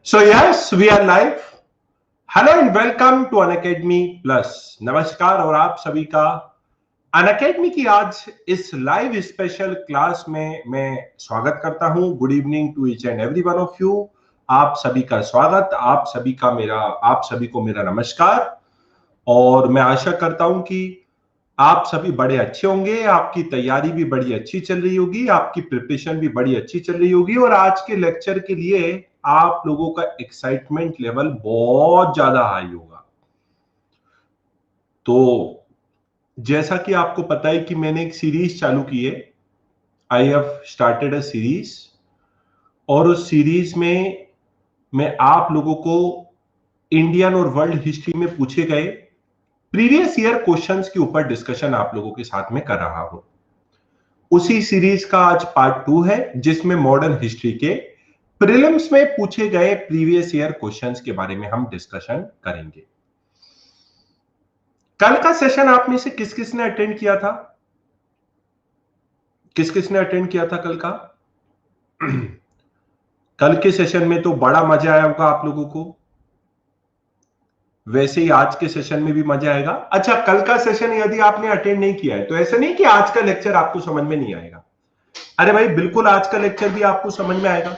So yes, we are live. Hello and welcome to Unacademy plus. नमस्कार और आप सभी का अनअकैडमी की आज इस लाइव स्पेशल क्लास में मैं स्वागत करता हूं। Good evening to each and every one of you. आप सभी का स्वागत, आप सभी को मेरा नमस्कार। और मैं आशा करता हूं कि आप सभी बड़े अच्छे होंगे, आपकी तैयारी भी बड़ी अच्छी चल रही होगी, आपकी प्रिपरेशन भी बड़ी अच्छी चल रही होगी और आज के लेक्चर के लिए आप लोगों का एक्साइटमेंट लेवल बहुत ज्यादा हाई होगा। तो जैसा कि आपको पता है कि मैंने एक सीरीज चालू की है, I have started a series, और उस सीरीज में मैं आप लोगों को इंडियन और वर्ल्ड हिस्ट्री में पूछे गए प्रीवियस ईयर क्वेश्चंस के ऊपर डिस्कशन आप लोगों के साथ में कर रहा हूं। उसी सीरीज का आज पार्ट 2 है, जिसमें मॉडर्न हिस्ट्री के प्रीलिम्स में पूछे गए प्रीवियस ईयर क्वेश्चंस के बारे में हम डिस्कशन करेंगे। कल का सेशन आप में से किस किस ने अटेंड किया था? किस किस ने अटेंड किया था कल का? कल के सेशन में तो बड़ा मजा आया होगा आप लोगों को, वैसे ही आज के सेशन में भी मजा आएगा। अच्छा, कल का सेशन यदि आपने अटेंड नहीं किया है तो ऐसा नहीं कि आज का लेक्चर आपको समझ में नहीं आएगा। अरे भाई, बिल्कुल आज का लेक्चर भी आपको समझ में आएगा।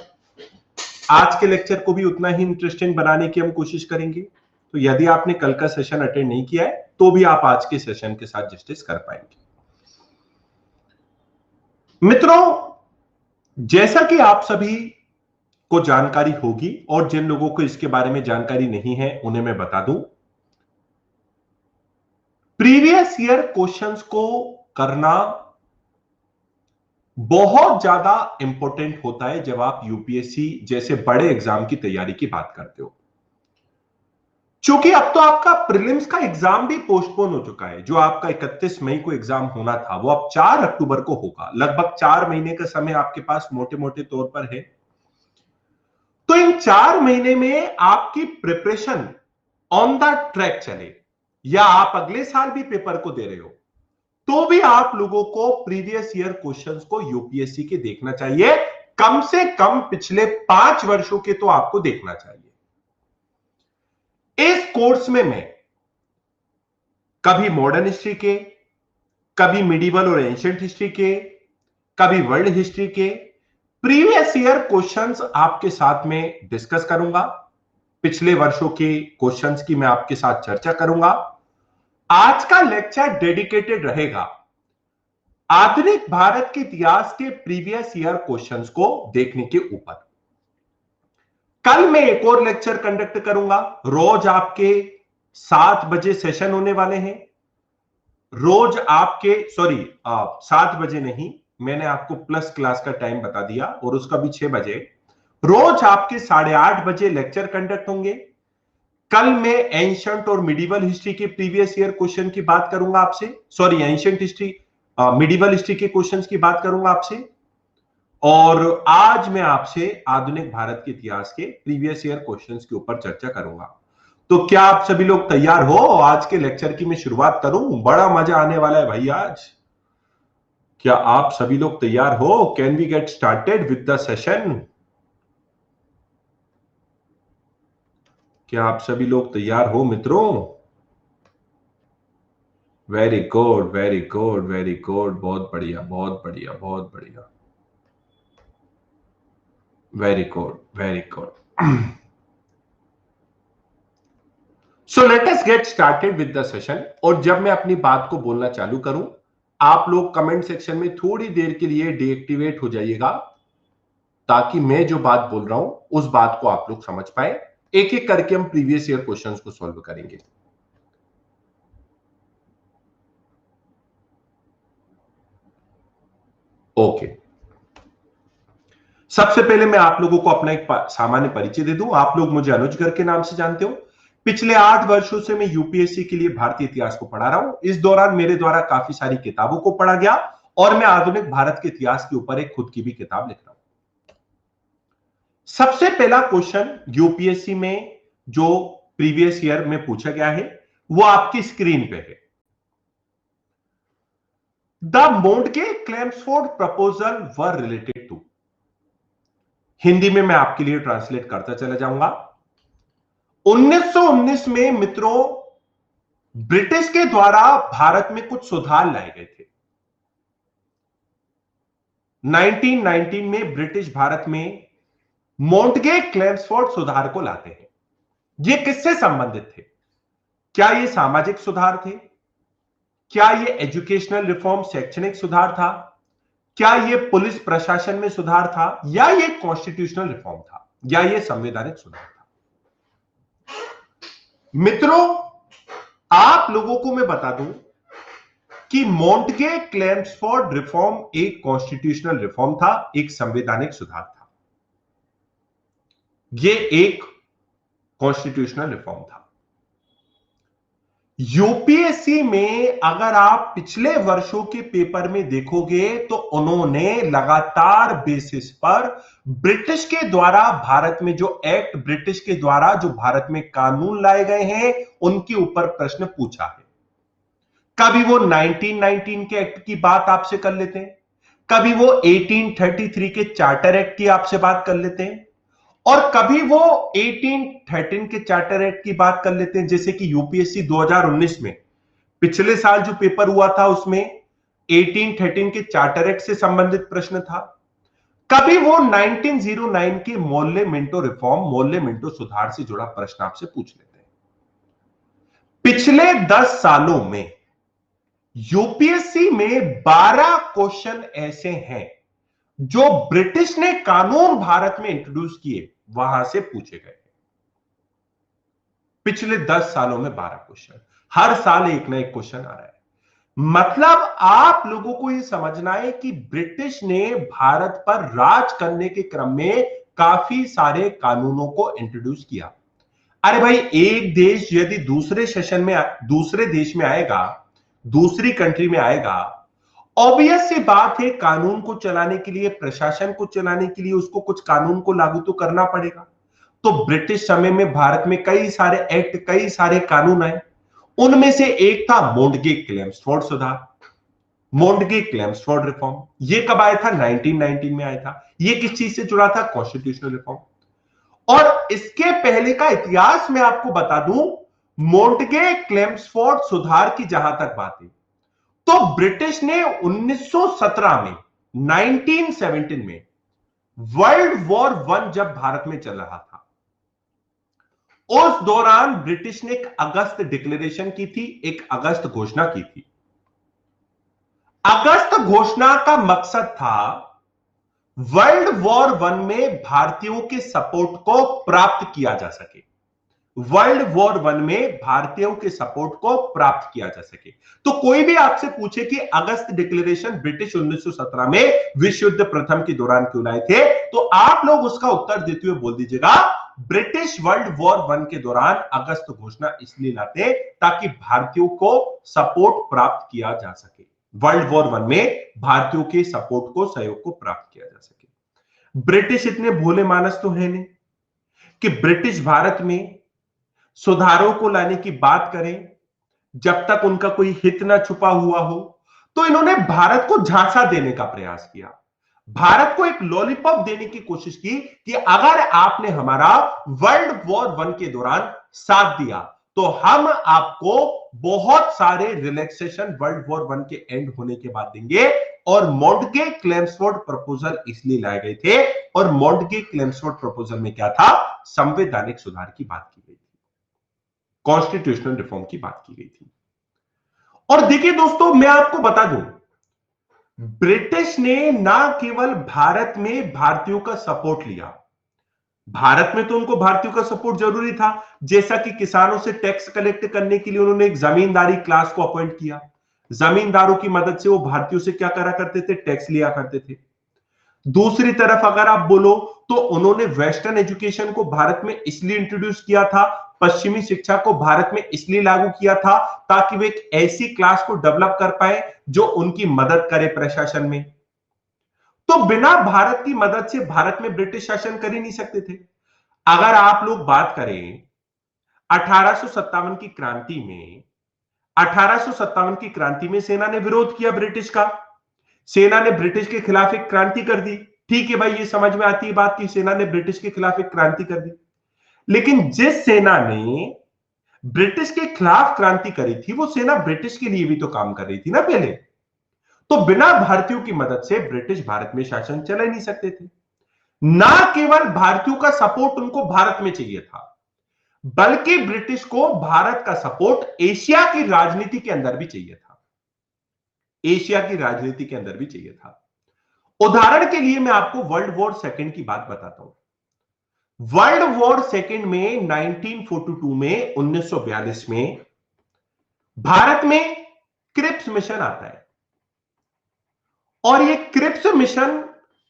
आज के लेक्चर को भी उतना ही इंटरेस्टिंग बनाने की हम कोशिश करेंगे। तो यदि आपने कल का सेशन अटेंड नहीं किया है तो भी आप आज के सेशन के साथ जस्टिस कर पाएंगे। मित्रों, जैसा कि आप सभी को जानकारी होगी और जिन लोगों को इसके बारे में जानकारी नहीं है उन्हें मैं बता दूं, प्रीवियस ईयर क्वेश्चंस को करना बहुत ज्यादा इंपॉर्टेंट होता है जब आप यूपीएससी जैसे बड़े एग्जाम की तैयारी की बात करते हो। क्योंकि अब तो आपका प्रीलिम्स का एग्जाम भी पोस्टपोन हो चुका है। जो आपका 31 मई को एग्जाम होना था वो अब 4 अक्टूबर को होगा। लगभग 4 महीने का समय आपके पास मोटे मोटे तौर पर है। तो इन 4 महीने में आपकी प्रिपरेशन ऑन द ट्रैक चले, या आप अगले साल भी पेपर को दे रहे हो तो भी आप लोगों को प्रीवियस ईयर क्वेश्चंस को यूपीएससी के देखना चाहिए। कम से कम पिछले 5 वर्षों के तो आपको देखना चाहिए। इस कोर्स में मैं कभी मॉडर्न हिस्ट्री के, कभी मिडिवल और एंशिएंट हिस्ट्री के, कभी वर्ल्ड हिस्ट्री के प्रीवियस ईयर क्वेश्चंस आपके साथ में डिस्कस करूंगा। पिछले वर्षों के क्वेश्चंस की मैं आपके साथ चर्चा करूंगा। आज का लेक्चर डेडिकेटेड रहेगा आधुनिक भारत के इतिहास के प्रीवियस ईयर क्वेश्चंस को देखने के ऊपर। कल मैं एक और लेक्चर कंडक्ट करूंगा। रोज आपके 7 बजे सेशन होने वाले हैं। रोज आपके 7 बजे नहीं, मैंने आपको प्लस क्लास का टाइम बता दिया और उसका भी 6 बजे। रोज आपके 8:30 बजे लेक्चर कंडक्ट होंगे। कल मैं एंशिएंट और मिडिवल हिस्ट्री के प्रीवियस ईयर क्वेश्चन की बात करूंगा आपसे। एंशिएंट हिस्ट्री, मिडिवल हिस्ट्री के क्वेश्चंस की बात करूंगा आपसे। और आज मैं आपसे आधुनिक भारत के इतिहास के प्रीवियस ईयर क्वेश्चंस के ऊपर चर्चा करूंगा। तो क्या आप सभी लोग तैयार हो? आज के लेक्चर की मैं शुरुआत करूं, बड़ा मजा आने वाला है भाई आज। क्या आप सभी लोग तैयार हो? Can we get started with the session? क्या आप सभी लोग तैयार हो मित्रों? Very good, very good, very good, बहुत बढ़िया, बहुत बढ़िया, बहुत बढ़िया, very good, very good. So let us get started with the session. और जब मैं अपनी बात को बोलना चालू करूं, आप लोग कमेंट सेक्शन में थोड़ी देर के लिए डीएक्टिवेट हो जाइएगा, ताकि मैं जो बात बोल रहा हूं उस बात को आप लोग समझ पाए। एक एक करके हम प्रीवियस ईयर क्वेश्चंस को सॉल्व करेंगे। ओके, सबसे पहले मैं आप लोगों को अपना एक सामान्य परिचय दे दूं। आप लोग मुझे अनुज गर्ग के नाम से जानते हो। पिछले 8 वर्षों से मैं यूपीएससी के लिए भारतीय इतिहास को पढ़ा रहा हूं। इस दौरान मेरे द्वारा काफी सारी किताबों को पढ़ा गया और मैं आधुनिक भारत के इतिहास के ऊपर एक खुद की भी किताब लिख रहा हूं। सबसे पहला क्वेश्चन यूपीएससी में जो प्रीवियस ईयर में पूछा गया है वो आपकी स्क्रीन पे है। The Montagu Chelmsford proposal were related to. Hindi में मैं आपके लिए ट्रांसलेट करता चला जाऊंगा। 1919 में मित्रों ब्रिटिश के द्वारा भारत में कुछ सुधार लाए गए थे। 1919 में ब्रिटिश भारत में मोंटगे क्लेम्सफोर्ड सुधार को लाते हैं। ये किससे संबंधित थे? क्या ये सामाजिक सुधार थे? क्या ये एजुकेशनल रिफॉर्म शैक्षणिक सुधार था? क्या ये पुलिस प्रशासन में सुधार था? या ये कॉन्स्टिट्यूशनल रिफॉर्म था? या ये संवैधानिक सुधार था? मित्रों आप लोगों को मैं बता दूं कि मोंटगे क्लेम्सफोर्ड रिफॉर्म एक कॉन्स्टिट्यूशनल रिफॉर्म था, एक संवैधानिक सुधार था। यह एक कॉन्स्टिट्यूशनल रिफॉर्म था। यूपीएससी में अगर आप पिछले वर्षों के पेपर में देखोगे तो उन्होंने लगातार बेसिस पर ब्रिटिश के द्वारा भारत में जो एक्ट, ब्रिटिश के द्वारा जो भारत में कानून लाए गए हैं उनके ऊपर प्रश्न पूछा है। कभी वो 1919 के एक्ट की बात आपसे कर लेते हैं, कभी वो 1833 के चार्टर एक्ट की आपसे बात कर लेते हैं, और कभी वो 1813 के चार्टर एक्ट की बात कर लेते हैं। जैसे कि यूपीएससी 2019 में पिछले साल जो पेपर हुआ था उसमें 1813 के चार्टर एक्ट से संबंधित प्रश्न था। कभी वो 1909 के Morley Minto reform, Morley Minto सुधार से जुड़ा प्रश्न आपसे पूछ लेते हैं। पिछले 10 सालों में यूपीएससी में 12 क्वेश्चन ऐसे हैं जो ब्रिटिश ने कानून भारत में इंट्रोड्यूस किए वहां से पूछे गए। पिछले 10 सालों में 12 क्वेश्चन, हर साल एक ना एक क्वेश्चन आ रहा है। मतलब आप लोगों को यह समझना है कि ब्रिटिश ने भारत पर राज करने के क्रम में काफी सारे कानूनों को इंट्रोड्यूस किया। अरे भाई एक देश यदि दूसरे सेशन में, दूसरे देश में आएगा, दूसरी कंट्री में आएगा, ऑब्वियस सी बात है कानून को चलाने के लिए, प्रशासन को चलाने के लिए उसको कुछ कानून को लागू तो करना पड़ेगा। तो ब्रिटिश समय में भारत में कई सारे एक्ट, कई सारे कानून आए। उनमें से एक था मोंटगे क्लेम्सफोर्ड सुधार, मोंटगे क्लेम्सफोर्ड रिफॉर्म। ये कब आया था? 1919 में आया था। ये किस चीज से जुड़ा था? Constitutional reform. और इसके पहले का इतिहास मैं आपको बता दूं, मोंटगे क्लेम्सफोर्ड सुधार की जहां तक बात है तो ब्रिटिश ने 1917 में, 1917 में वर्ल्ड वॉर 1 जब भारत में चल रहा था उस दौरान ब्रिटिश ने एक अगस्त डिक्लेरेशन की थी, एक अगस्त घोषणा की थी। अगस्त घोषणा का मकसद था वर्ल्ड वॉर 1 में भारतीयों के सपोर्ट को प्राप्त किया जा सके, वर्ल्ड वॉर 1 में भारतीयों के सपोर्ट को प्राप्त किया जा सके। तो कोई भी आपसे पूछे कि अगस्त डिक्लेरेशन ब्रिटिश 1917 में विश्व युद्ध प्रथम के दौरान क्यों लाए थे, तो आप लोग उसका उत्तर देते हुए बोल दीजिएगा ब्रिटिश वर्ल्ड वॉर 1 के दौरान अगस्त घोषणा इसलिए लाते ताकि भारतीयों को सपोर्ट प्राप्त किया जा सके, वर्ल्ड वॉर 1 में भारतीयों के सपोर्ट को, सहयोग को प्राप्त किया जा सके। ब्रिटिश इतने भोले मानस तो है नहीं कि ब्रिटिश भारत में सुधारों को लाने की बात करें जब तक उनका कोई हित ना छुपा हुआ हो। तो इन्होंने भारत को झांसा देने का प्रयास किया, भारत को एक लॉलीपॉप देने की कोशिश की कि अगर आपने हमारा वर्ल्ड वॉर 1 के दौरान साथ दिया तो हम आपको बहुत सारे रिलैक्सेशन वर्ल्ड वॉर 1 के एंड होने के बाद देंगे। और मोंटगे क्लेम्सफोर्ड प्रपोजल इसलिए लाए गए थे, और मोंटगे क्लेम्सफोर्ड प्रपोजल में क्या था? संवैधानिक सुधार की बात की गई थी, कॉन्स्टिट्यूशनल रिफॉर्म की बात की गई थी। और देखिए दोस्तों मैं आपको बता दूं, ब्रिटिश ने ना केवल भारत में भारतीयों का सपोर्ट लिया, भारत में तो उनको भारतीयों का सपोर्ट जरूरी था, जैसा कि किसानों से टैक्स कलेक्ट करने के लिए उन्होंने एक जमींदारी क्लास को अपॉइंट किया। जमींदारों की मदद से वो भारतीयों से क्या करा करते थे? टैक्स लिया करते थे। दूसरी तरफ अगर आप बोलो तो उन्होंने वेस्टर्न एजुकेशन को भारत में इसलिए इंट्रोड्यूस किया था, पश्चिमी शिक्षा को भारत में इसलिए लागू किया था ताकि वे एक ऐसी क्लास को डेवलप कर पाए जो उनकी मदद करे प्रशासन में। तो बिना भारत की मदद से भारत में ब्रिटिश शासन कर ही नहीं सकते थे। अगर आप लोग बात करें 1857 की क्रांति में, 1857 की क्रांति में सेना ने विरोध किया ब्रिटिश का, सेना ने ब्रिटिश के खिलाफ एक क्रांति कर दी। ठीक है भाई, ये समझ में आती है बात कि सेना ने ब्रिटिश के खिलाफ एक क्रांति कर दी। लेकिन जिस सेना ने ब्रिटिश के खिलाफ क्रांति करी थी, वो सेना ब्रिटिश के लिए भी तो काम कर रही थी ना पहले। तो बिना भारतीयों की मदद से ब्रिटिश भारत में शासन चला ही नहीं सकते थे। ना केवल भारतीयों का सपोर्ट उनको भारत में चाहिए था, बल्कि ब्रिटिश को भारत का सपोर्ट एशिया की राजनीति के अंदर भी चाहिए था। एशिया की राजनीति के अंदर भी चाहिए था। उदाहरण के लिए मैं आपको वर्ल्ड वॉर सेकेंड की बात बताता हूं। वर्ल्ड वॉर सेकेंड में 1942 में 1942 में भारत में क्रिप्स मिशन आता है, और यह क्रिप्स मिशन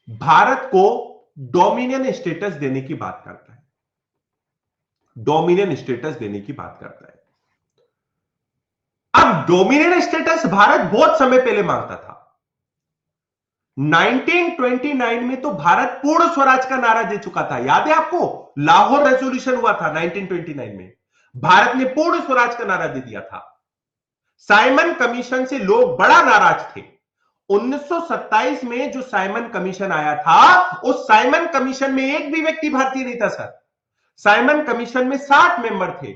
भारत को डोमिनियन स्टेटस देने की बात करता है। डोमिनियन स्टेटस देने की बात करता है। अब डोमिनियन स्टेटस भारत बहुत समय पहले मांगता था। 1929 में तो भारत पूर्ण स्वराज का नारा दे चुका था, याद है आपको? लाहौर रेजोल्यूशन हुआ था 1929 में, भारत ने पूर्ण स्वराज का नारा दे दिया था। साइमन कमीशन से लोग बड़ा नाराज थे। 1927 में जो साइमन कमीशन आया था, उस साइमन कमीशन में एक भी व्यक्ति भारतीय नहीं था सर। साइमन कमीशन में 60 मेंबर थे,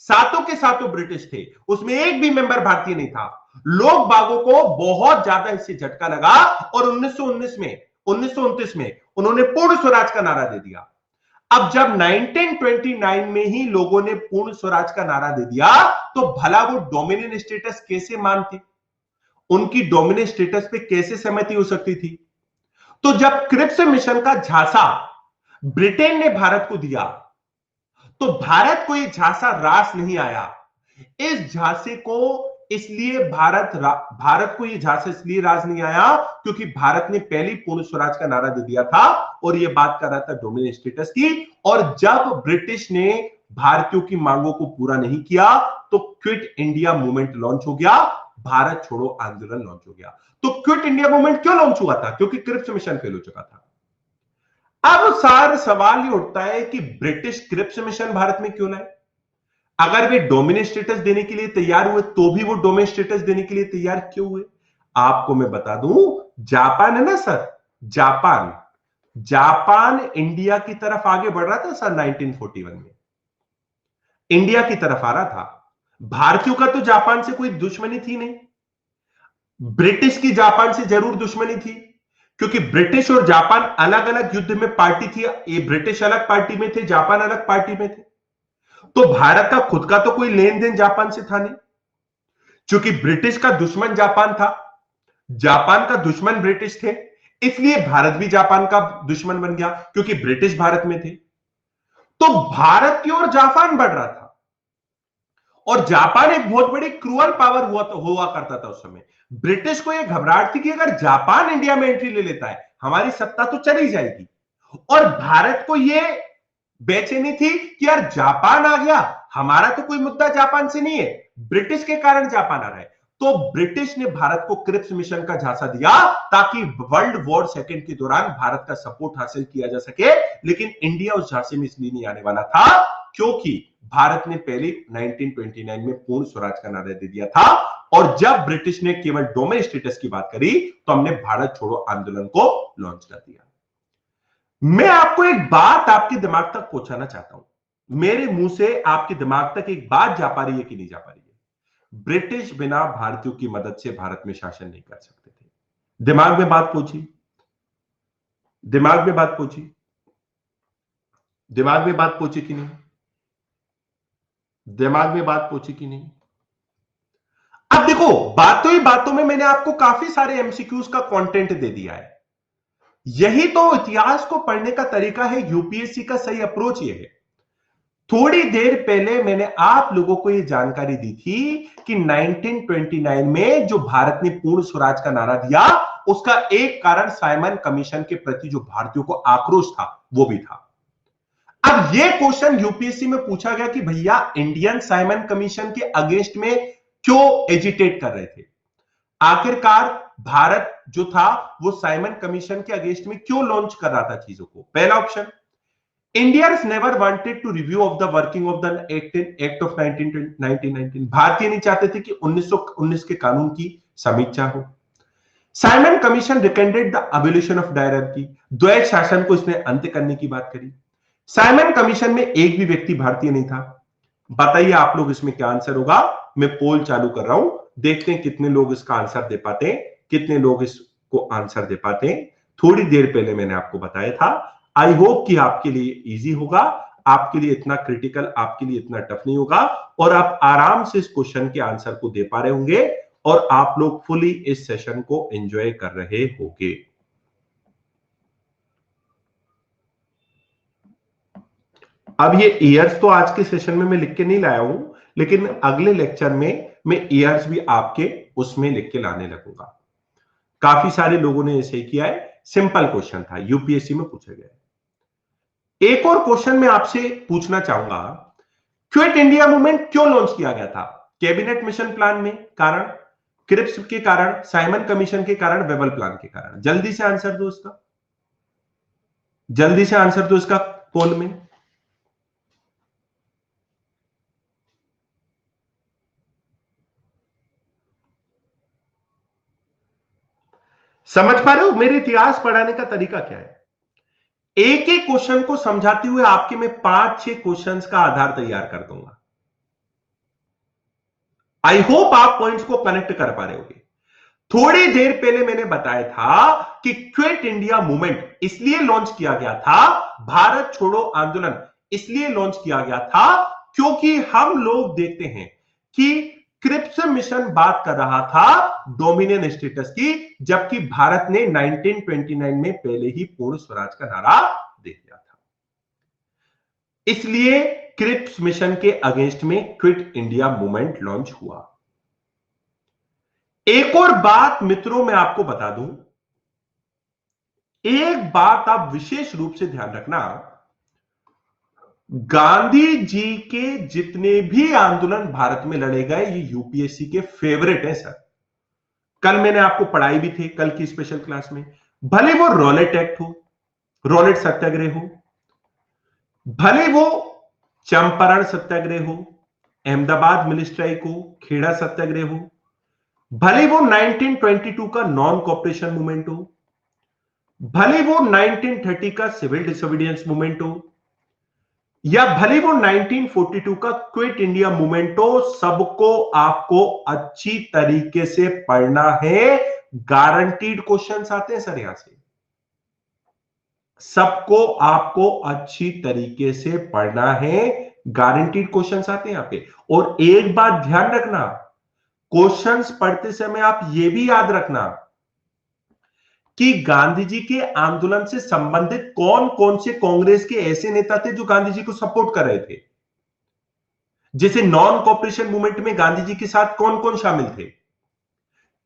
सातों के सातों ब्रिटिश थे, उसमें एक भी मेंबर भारतीय नहीं था। लोग बागों को बहुत ज्यादा इससे झटका लगा और 1929 में उन्होंने पूर्ण स्वराज का नारा दे दिया। अब जब 1929 में ही लोगों ने पूर्ण स्वराज का नारा दे दिया, तो भला वो डोमिनियन स्टेटस कैसे मानते? उनकी डोमिनेंट स्टेटस पे कैसे सहमति हो सकती थी? तो जब क्रिप्स मिशन का झांसा ब्रिटेन ने भारत को दिया, तो भारत को यह झांसा रास नहीं आया। इस झांसे को इसलिए भारत को यह झांसा इसलिए रास नहीं आया क्योंकि भारत ने पहले पूर्ण स्वराज का नारा दे दिया था और यह बात कर रहा था डोमिनेंट स्टेटस की। और जब ब्रिटिश ने भारतीयों की मांगों को पूरा नहीं किया, तो क्विट इंडिया मूवमेंट लॉन्च हो गया, भारत छोड़ो आंदोलन लॉन्च हो गया। तो क्विट इंडिया मूवमेंट क्यों लॉन्च हुआ था? क्योंकि क्रिप्स मिशन फेल हो चुका था। अब सारा सवाल ये उठता है कि ब्रिटिश क्रिप्स मिशन भारत में क्यों लाए? अगर वे डोमिनेंट स्टेटस देने के लिए तैयार हुए, तो भी वो डोमिनेंट स्टेटस देने के लिए तैयार क्यों हुए? आपको मैं बता दूं, जापान है ना सर, जापान इंडिया की तरफ आगे बढ़ रहा था सर। 1941 में इंडिया की तरफ आ रहा था। भारतीयों का तो जापान से कोई दुश्मनी थी नहीं। ब्रिटिश की जापान से जरूर दुश्मनी थी, क्योंकि ब्रिटिश और जापान अलग अलग युद्ध में पार्टी थी। ये ब्रिटिश अलग पार्टी में थे, जापान अलग पार्टी में थे। तो भारत का खुद का तो कोई लेन देन जापान से था नहीं। क्योंकि ब्रिटिश का दुश्मन जापान था, जापान का दुश्मन ब्रिटिश थे, इसलिए भारत भी जापान का दुश्मन बन गया क्योंकि ब्रिटिश भारत में थे। तो भारत की ओर जापान बढ़ रहा था, और जापान एक बहुत बड़ी क्रूअल पावर हुआ करता था उस समय। ब्रिटिश को यह घबराहट थी कि अगर जापान इंडिया में एंट्री ले लेता है, हमारी सत्ता तो चली जाएगी। और भारत को यह बेचैनी थी कि यार जापान आ गया, हमारा तो कोई मुद्दा जापान से नहीं है, ब्रिटिश के कारण जापान आ रहा है। तो ब्रिटिश ने भारत को क्रिप्स मिशन का झांसा दिया ताकि वर्ल्ड वॉर सेकेंड के दौरान भारत का सपोर्ट हासिल किया जा सके। लेकिन इंडिया उस झांसे में इसलिए नहीं आने वाला था क्योंकि भारत ने पहले 1929 में पूर्ण स्वराज का नारा दे दिया था, और जब ब्रिटिश ने केवल डोमेन स्टेटस की बात करी, तो हमने भारत छोड़ो आंदोलन को लॉन्च कर दिया। मैं आपको एक बात आपके दिमाग तक पहुंचाना चाहता हूं, मेरे मुंह से आपके दिमाग तक एक बात जा पा रही है कि नहीं जा पा रही है? ब्रिटिश बिना भारतीयों की मदद से भारत में शासन नहीं कर सकते थे। दिमाग में बात पहुंची? दिमाग में बात पहुंची? दिमाग में बात पहुंची कि नहीं? दिमाग में बात पहुंची कि नहीं? अब देखो, बातों ही बातों में मैंने आपको काफी सारे एमसीक्यूज का कंटेंट दे दिया है। यही तो इतिहास को पढ़ने का तरीका है, यूपीएससी का सही अप्रोच यह है। थोड़ी देर पहले मैंने आप लोगों को यह जानकारी दी थी कि 1929 में जो भारत ने पूर्ण स्वराज का नारा दिया, उसका एक कारण साइमन कमीशन के प्रति जो भारतीयों को आक्रोश था वो भी था। अब यह क्वेश्चन यूपीएससी में पूछा गया कि भैया इंडियन साइमन कमीशन के अगेंस्ट में क्यों एजिटेट कर रहे थे? आखिरकार भारत जो था वो साइमन कमीशन के अगेंस्ट में क्यों लॉन्च कर रहा था चीजों को? पहला option, Indians never wanted to review of the working of the act of 1919। भारतीय नहीं चाहते थे कि 1919 के कानून की समीक्षा हो। Simon commission recommended the abolition of dyarchy, द्वैत शासन को इसने अंत करने की बात करी। साइमन कमीशन में एक भी व्यक्ति भारतीय नहीं था। बताइए आप लोग इसमें क्या आंसर होगा। मैं पोल चालू कर रहा हूं, देखते हैं कितने लोग इसका आंसर दे पाते हैं, कितने लोग इसको आंसर दे पाते हैं। थोड़ी देर पहले मैंने आपको बताया था। आई होप कि आपके लिए इजी होगा, आपके लिए इतना क्रिटिकल, आपके लिए इतना टफ नहीं होगा, और आप आराम से इस क्वेश्चन के आंसर को दे पा रहे होंगे, और आप लोग फुली इस सेशन को एंजॉय कर रहे होंगे। अब ये ईयर्स तो आज के सेशन में मैं लिख के नहीं लाया हूं, लेकिन अगले लेक्चर में मैं ईयर्स भी आपके उसमें लिख के लाने लगूंगा। काफी सारे लोगों ने ऐसे किया है, सिंपल क्वेश्चन था, यूपीएससी में पूछे गए। एक और क्वेश्चन मैं आपसे पूछना चाहूंगा, क्विट इंडिया मूवमेंट क्यों लॉन्च किया गया था? कैबिनेट मिशन प्लान में कारण, क्रिप्स के कारण, साइमन कमीशन के कारण, वेबल प्लान के कारण। जल्दी से आंसर दो इसका, जल्दी से आंसर दो इसका पोल में। समझ पा रहे हो मेरे इतिहास पढ़ाने का तरीका क्या है? एक एक क्वेश्चन को समझाते हुए आपके मैं 5-6 क्वेश्चंस का आधार तैयार कर दूंगा। आई होप आप पॉइंट्स को कनेक्ट कर पा रहे होगे। थोड़ी देर पहले मैंने बताया था कि क्विट इंडिया मूवमेंट इसलिए लॉन्च किया गया था, भारत छोड़ो आंदोलन इसलिए लॉन्च किया गया था क्योंकि हम लोग देखते हैं कि क्रिप्स मिशन बात कर रहा था डोमिनियन स्टेटस की, जबकि भारत ने 1929 में पहले ही पूर्ण स्वराज का नारा दे दिया था। इसलिए क्रिप्स मिशन के अगेंस्ट में क्विट इंडिया मूवमेंट लॉन्च हुआ। एक और बात मित्रों मैं आपको बता दूं, एक बात आप विशेष रूप से ध्यान रखना, गांधी जी के जितने भी आंदोलन भारत में लड़े गए ये यूपीएससी के फेवरेट है सर। कल मैंने आपको पढ़ाई भी थी, कल की स्पेशल क्लास में, भले वो रॉलेट एक्ट हो, रॉलेट सत्याग्रह हो, भले वो चंपारण सत्याग्रह हो, अहमदाबाद मिल स्ट्राइक हो, खेड़ा सत्याग्रह हो, भले वो 1922 का नॉन कॉपरेशन मूवमेंट हो, भले वो 1930 का सिविल डिसोबीडियंस मूवमेंट हो, या भले वो 1942 का क्विट इंडिया मूवमेंट हो, सबको आपको अच्छी तरीके से पढ़ना है। गारंटीड क्वेश्चंस आते हैं सर यहां से, सबको आपको अच्छी तरीके से पढ़ना है, गारंटीड क्वेश्चंस आते हैं यहां पे। और एक बात ध्यान रखना, क्वेश्चंस पढ़ते समय आप यह भी याद रखना कि गांधी जी के आंदोलन से संबंधित कौन कौन से कांग्रेस के ऐसे नेता थे जो गांधी जी को सपोर्ट कर रहे थे। जैसे नॉन कॉपरेशन मूवमेंट में गांधी जी के साथ कौन कौन शामिल थे,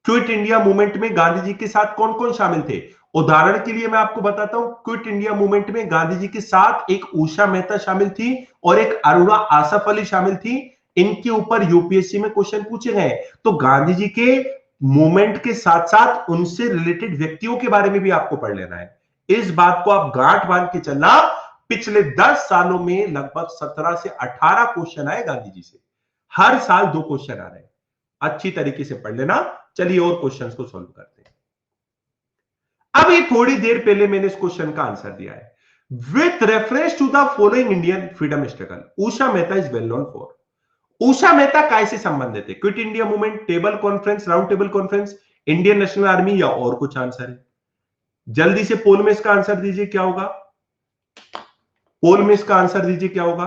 क्विट इंडिया मूवमेंट में गांधी जी के साथ कौन कौन शामिल थे। उदाहरण के लिए मैं आपको बताता हूं, क्विट इंडिया मूवमेंट में गांधी जी के साथ एक उषा मेहता शामिल थी और एक अरुणा आसफ अली शामिल थी। इनके ऊपर यूपीएससी में क्वेश्चन पूछे गए। तो गांधी जी के मूवमेंट के साथ साथ उनसे रिलेटेड व्यक्तियों के बारे में भी आपको पढ़ लेना है। इस बात को आप गांठ बांध के चलना, पिछले 10 सालों में लगभग 17 से 18 क्वेश्चन आए गांधी जी से, हर साल 2 क्वेश्चन आ रहे हैं। अच्छी तरीके से पढ़ लेना। चलिए और क्वेश्चंस को सॉल्व करते हैं। अभी थोड़ी देर पहले मैंने इस क्वेश्चन का आंसर दिया है, with reference to the following Indian freedom struggle Usha Mehta is well known for. Usha Mehta काय से संबंधित है? Quit India movement, table conference, round table conference, Indian national army, या और कुछ आंसर है? जल्दी से पोल में इसका आंसर दीजिए, क्या होगा? पोल में इसका आंसर दीजिए, क्या होगा?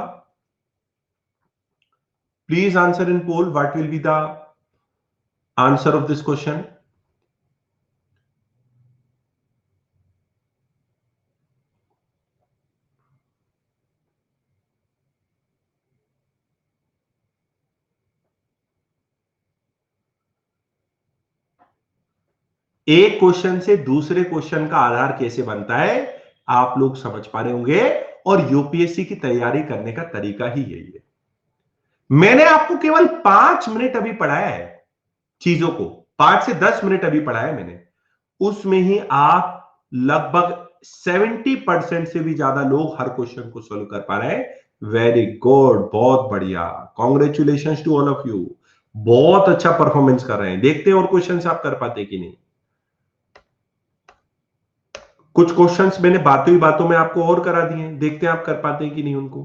Please answer in poll, what will be the answer of this question? एक क्वेश्चन से दूसरे क्वेश्चन का आधार कैसे बनता है आप लोग समझ पा रहे होंगे, और यूपीएससी की तैयारी करने का तरीका ही यही है। मैंने आपको केवल 5 मिनट अभी पढ़ाया है चीजों को, 5 से 10 मिनट अभी पढ़ाया है मैंने, उसमें ही आप लगभग 70% से भी ज्यादा लोग हर क्वेश्चन को सोल्व कर पा रहे हैं। वेरी गुड, बहुत बढ़िया, congratulation to all of you, बहुत अच्छा परफॉर्मेंस कर रहे हैं। देखते हैं और क्वेश्चन आप कर पाते कि नहीं। कुछ क्वेश्चंस मैंने बातों ही बातों में आपको और करा दिए हैं, देखते हैं आप कर पाते हैं कि नहीं उनको।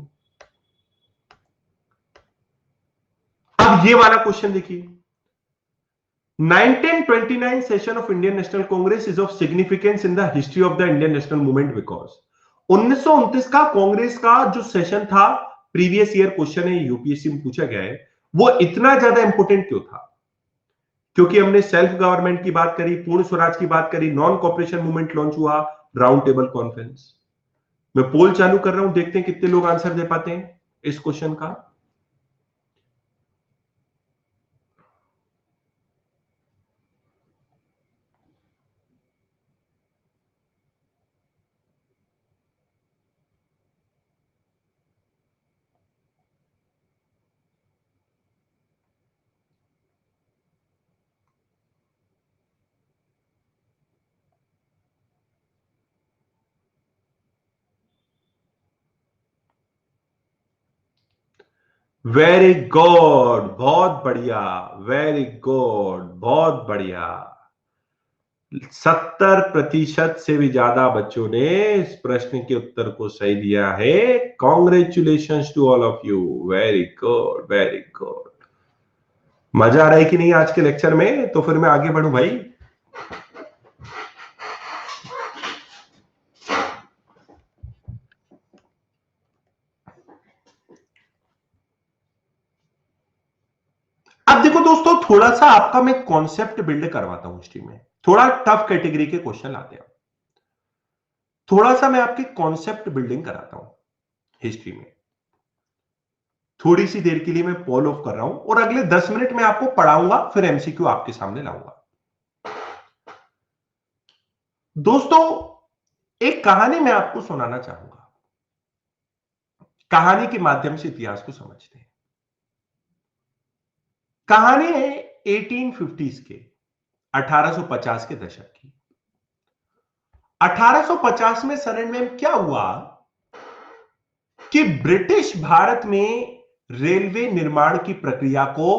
अब ये वाला क्वेश्चन देखिए, 1929 session of Indian national Congress is of significance in the history of the Indian national movement because 1929 का कांग्रेस का जो सेशन था, प्रीवियस ईयर क्वेश्चन है, यूपीएससी में पूछा गया है, वो इतना ज्यादा इंपोर्टेंट क्यों था? क्योंकि हमने सेल्फ गवर्नमेंट की बात करी, पूर्ण स्वराज की बात करी, नॉन कॉपरेशन मूवमेंट लॉन्च हुआ, राउंड टेबल कॉन्फ्रेंस। मैं पोल चालू कर रहा हूं, देखते हैं कितने लोग आंसर दे पाते हैं इस क्वेश्चन का। वेरी गुड, बहुत बढ़िया, वेरी गुड, बहुत बढ़िया। 70% से भी ज्यादा बच्चों ने इस प्रश्न के उत्तर को सही दिया है। Congratulations to all of you, very good, very good. मजा आ रहा है कि नहीं आज के लेक्चर में? तो फिर मैं आगे बढ़ूं भाई। अब देखो दोस्तों, थोड़ा सा आपका मैं कॉन्सेप्ट बिल्ड करवाता हूं हिस्ट्री में, थोड़ा टफ कैटेगरी के क्वेश्चन लाते हैं। थोड़ा सा मैं आपके कॉन्सेप्ट बिल्डिंग कराता हूं हिस्ट्री में। थोड़ी सी देर के लिए मैं पॉल ऑफ कर रहा हूं और अगले 10 मिनट में आपको पढ़ाऊंगा, फिर एमसीक्यू आपके सामने लाऊंगा। दोस्तों, एक कहानी मैं आपको सुनाना चाहूंगा। कहानी के माध्यम से इतिहास को समझते हैं। कहानी है 1850s के, 1850 के दशक की। 1850 में सरण में क्या हुआ कि ब्रिटिश भारत में रेलवे निर्माण की प्रक्रिया को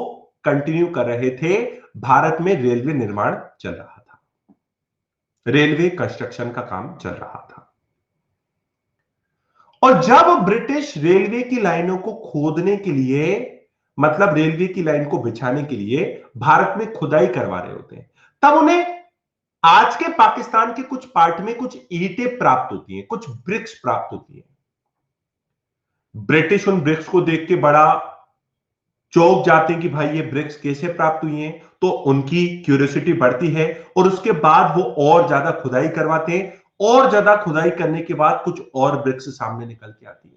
कंटिन्यू कर रहे थे। भारत में रेलवे निर्माण चल रहा था, रेलवे कंस्ट्रक्शन का काम चल रहा था। और जब ब्रिटिश रेलवे की लाइनों को खोदने के लिए, मतलब रेलवे की लाइन को बिछाने के लिए भारत में खुदाई करवा रहे होते हैं, तब उन्हें आज के पाकिस्तान के कुछ पार्ट में कुछ ईंटें प्राप्त होती हैं, कुछ ब्रिक्स प्राप्त होती हैं। ब्रिटिश उन ब्रिक्स को देख के बड़ा चौंक जाते हैं कि भाई ये ब्रिक्स कैसे प्राप्त हुई हैं। तो उनकी क्यूरियोसिटी बढ़ती है और उसके बाद वो और ज्यादा खुदाई करवाते हैं, और ज्यादा खुदाई करने के बाद कुछ और ब्रिक्स सामने निकल के आती है।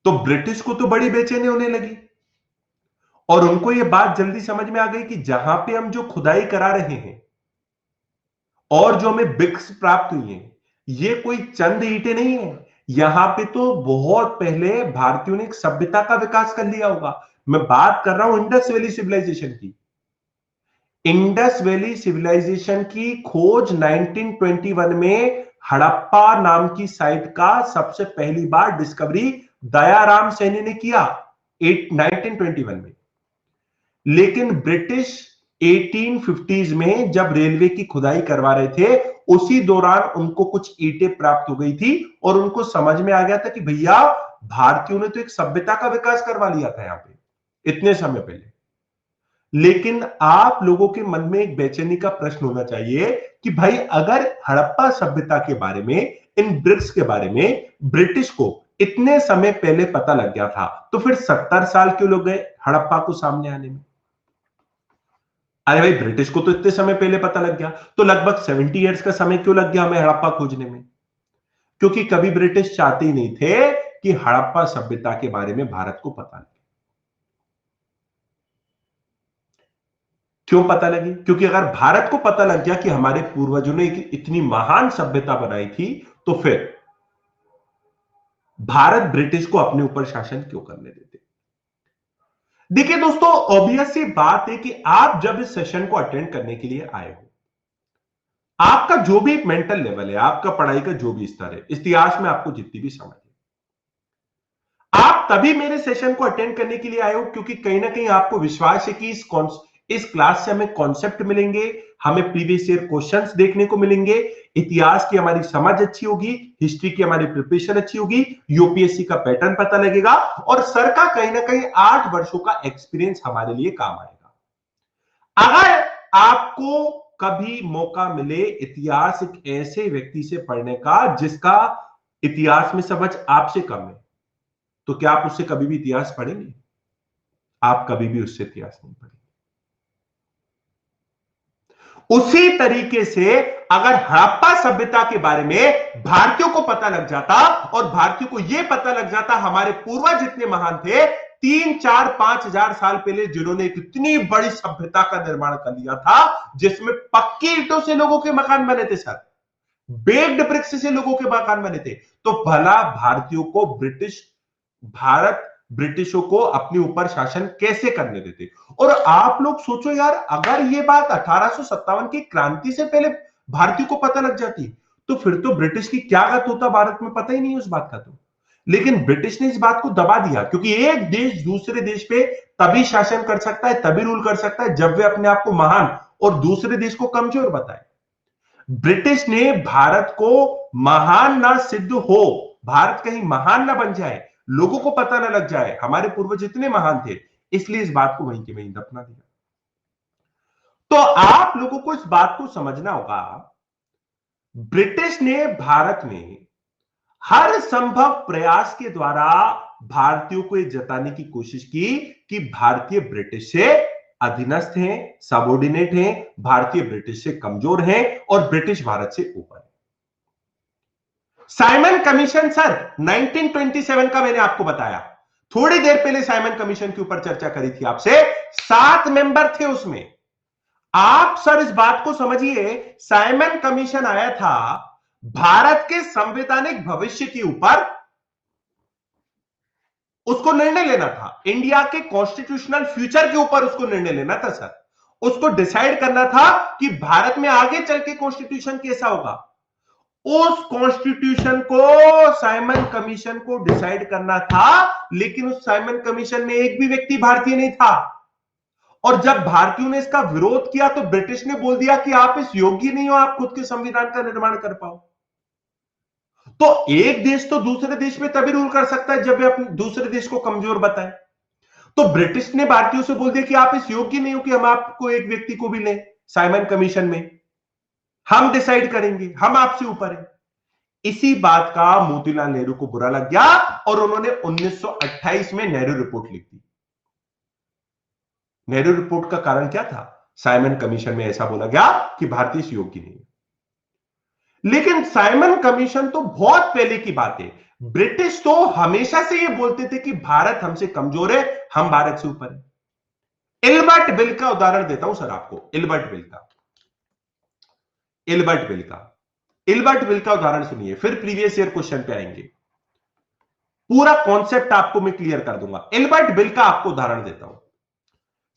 तो ब्रिटिश को तो बड़ी बेचैनी होने लगी और उनको यह बात जल्दी समझ में आ गई कि जहां पे हम जो खुदाई करा रहे हैं और जो हमें ब्रिक्स प्राप्त हुई हैं, ये कोई चंद ईंटें नहीं है। यहां पे तो बहुत पहले भारतीयों ने एक सभ्यता का विकास कर लिया होगा। मैं बात कर रहा हूं इंडस वैली सिविलाइजेशन की। इंडस वैली सिविलाइजेशन की खोज 1921 में हड़प्पा नाम की साइट का सबसे पहली बार डिस्कवरी दयाराम सैनी ने किया 1921 में। लेकिन ब्रिटिश 1850s में जब रेलवे की खुदाई करवा रहे थे, उसी दौरान उनको कुछ ईंटें प्राप्त हो गई थी और उनको समझ में आ गया था कि भैया भारतीयों ने तो एक सभ्यता का विकास करवा लिया था यहां पे इतने समय पहले। लेकिन आप लोगों के मन में एक बेचैनी का प्रश्न होना चाहिए कि भाई अगर हड़प्पा सभ्यता के बारे में, इन ब्रिक्स के बारे में ब्रिटिश को इतने समय पहले पता लग गया था, तो फिर 70 साल क्यों लग गए हड़प्पा को सामने आने में? अरे भाई ब्रिटिश को तो इतने समय पहले पता लग गया, तो लगभग 70 ईयर्स का समय क्यों लग गया हमें हड़प्पा खोजने में? क्योंकि कभी ब्रिटिश चाहते ही नहीं थे कि हड़प्पा सभ्यता के बारे में भारत को पता लगे। क्यों पता लगी? क्योंकि अगर भारत को पता लग गया कि हमारे पूर्वजों ने इतनी महान सभ्यता बनाई थी, तो फिर भारत ब्रिटिश को अपने ऊपर शासन क्यों करने देते? देखिए दोस्तों, ऑब्वियस सी बात है कि आप जब इस सेशन को अटेंड करने के लिए आए हो, आपका जो भी एक मेंटल लेवल है, आपका पढ़ाई का जो भी स्तर है, इतिहास में आपको जितनी भी समझ है, आप तभी मेरे सेशन को अटेंड करने के लिए आए हो क्योंकि कहीं ना कहीं आपको विश्वास है कि इस क्लास से हमें कॉन्सेप्ट मिलेंगे, हमें प्रीवियस ईयर क्वेश्चंस देखने को मिलेंगे, इतिहास की हमारी समझ अच्छी होगी, हिस्ट्री की हमारी प्रिपरेशन अच्छी होगी, यूपीएससी का पैटर्न पता लगेगा और सर का कहीं ना कहीं 8 वर्षों का एक्सपीरियंस हमारे लिए काम आएगा। अगर आपको कभी मौका मिले इतिहास एक ऐसे व्यक्ति से पढ़ने का जिसका इतिहास में समझ आपसे कम है, तो क्या आप उससे कभी भी इतिहास पढ़ेंगे? आप कभी भी उससे इतिहास नहीं पढ़ेंगे। उसी तरीके से अगर हड़प्पा सभ्यता के बारे में भारतीयों को पता लग जाता और भारतीयों को यह पता लग जाता हमारे पूर्वज जितने महान थे 3-4-5 हजार साल पहले, जिन्होंने इतनी बड़ी सभ्यता का निर्माण कर लिया था जिसमें पक्की ईंटों से लोगों के मकान बने थे सर, बेक्ड ब्रिक्स से लोगों के मकान बने थे, तो भला भारतीयों को भारत ब्रिटिशों को अपने ऊपर शासन कैसे करने देते? और आप लोग सोचो यार, अगर ये बात 1857 की क्रांति से पहले भारतीयों को पता लग जाती तो फिर तो ब्रिटिश की क्या गत होता भारत में पता ही नहीं उस बात का। तो लेकिन ब्रिटिश ने इस बात को दबा दिया, क्योंकि एक देश दूसरे देश पे तभी शासन कर सकता है, तभी रूल कर सकता है जब वे अपने आप को महान और दूसरे देश को कमजोर बताए। ब्रिटिश ने भारत को महान ना सिद्ध हो, भारत कहीं महान ना बन जाए, लोगों को पता ना लग जाए हमारे पूर्वज इतने महान थे, इसलिए इस बात को वहीं के वहीं दफना दिया। तो आप लोगों को इस बात को समझना होगा, ब्रिटिश ने भारत में हर संभव प्रयास के द्वारा भारतीयों को यह जताने की कोशिश की कि भारतीय ब्रिटिश से अधीनस्थ हैं, सबऑर्डिनेट हैं, भारतीय ब्रिटिश से कमजोर हैं और ब्रिटिश भारत से ऊपर है। साइमन कमीशन सर 1927 का मैंने आपको बताया, थोड़ी देर पहले साइमन कमीशन के ऊपर चर्चा करी थी आपसे, 7 मेंबर थे उसमें। आप सर इस बात को समझिए, साइमन कमीशन आया था भारत के संवैधानिक भविष्य के ऊपर, उसको निर्णय लेना था, इंडिया के कॉन्स्टिट्यूशनल फ्यूचर के ऊपर उसको निर्णय लेना था सर, उसको डिसाइड करना था कि भारत में आगे चल के कॉन्स्टिट्यूशन कैसा होगा। उस कॉन्स्टिट्यूशन को साइमन कमीशन को डिसाइड करना था, लेकिन उस साइमन कमीशन में एक भी व्यक्ति भारतीय नहीं था। और जब भारतीयों ने इसका विरोध किया तो ब्रिटिश ने बोल दिया कि आप इस योग्य नहीं हो, आप खुद के संविधान का निर्माण कर पाओ। तो एक देश तो दूसरे देश में तभी रूल कर सकता है जब वे अपने दूसरे देश को कमजोर बताए। तो ब्रिटिश ने भारतीयों से बोल दिया कि आप इस योग्य नहीं हो कि हम आपको एक व्यक्ति को भी लें साइमन कमीशन में, हम डिसाइड करेंगे, हम आपसे ऊपर हैं। इसी बात का मोतीलाल नेहरू को बुरा लग गया और उन्होंने 1928 में नेहरू रिपोर्ट लिख दी। नेहरू रिपोर्ट का कारण क्या था? साइमन कमीशन में ऐसा बोला गया कि भारतीय इस योग्य नहीं है। लेकिन साइमन कमीशन तो बहुत पहले की बात है, ब्रिटिश तो हमेशा से ये बोलते थे कि भारत हमसे कमजोर है, हम भारत से ऊपर है। इल्बर्ट बिल का उदाहरण देता हूं सर आपको, इल्बर्ट बिल का उदाहरण सुनिए, फिर प्रीवियस ईयर क्वेश्चन पे आएंगे, पूरा कॉन्सेप्ट आपको मैं क्लियर कर दूंगा। इल्बर्ट बिल का आपको उदाहरण देता हूं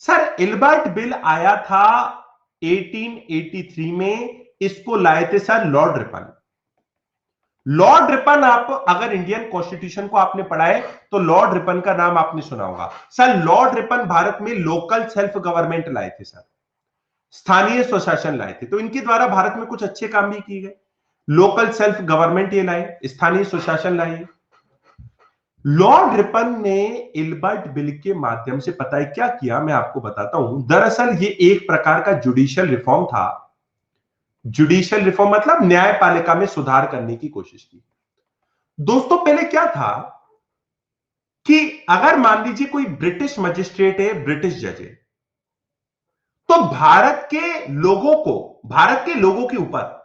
सर। इल्बर्ट बिल आया था 1883 में, इसको लाए थे sir Lord Ripon. Lord Ripon, आप अगर इंडियन कॉन्स्टिट्यूशन को आपने पढ़ा है तो लॉर्ड रिपन का नाम आपने सुना होगा सर। लॉर्ड रिपन भारत में लोकल सेल्फ गवर्नमेंट लाए थे सर, स्थानीय स्वशासन लाए थे। तो इनके द्वारा भारत में कुछ अच्छे काम भी किए गए, लोकल सेल्फ गवर्नमेंट ये लाए, स्थानीय स्वशासन लाए। लॉर्ड रिपन ने इल्बर्ट बिल के माध्यम से पता है क्या किया, मैं आपको बताता हूं। दरअसल ये एक प्रकार का जुडिशियल रिफॉर्म था। जुडिशियल रिफॉर्म मतलब न्यायपालिका में सुधार करने की कोशिश की। दोस्तों पहले क्या था कि अगर मान लीजिए कोई ब्रिटिश मजिस्ट्रेट है, ब्रिटिश जज है, तो भारत के लोगों के ऊपर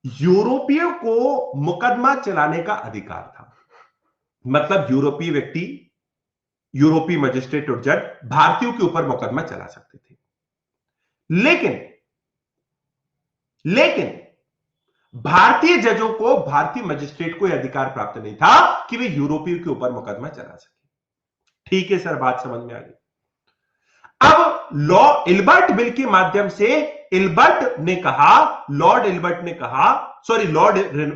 यूरोपियों को मुकदमा चलाने का अधिकार था। मतलब यूरोपीय व्यक्ति, यूरोपीय मजिस्ट्रेट और जज भारतीयों के ऊपर मुकदमा चला सकते थे। लेकिन भारतीय जजों को, भारतीय मजिस्ट्रेट को यह अधिकार प्राप्त नहीं था कि वे यूरोपियों के ऊपर मुकदमा चला सके। ठीक है सर, बात समझ में आ गई। अब इल्बर्ट बिल के माध्यम से लॉर्ड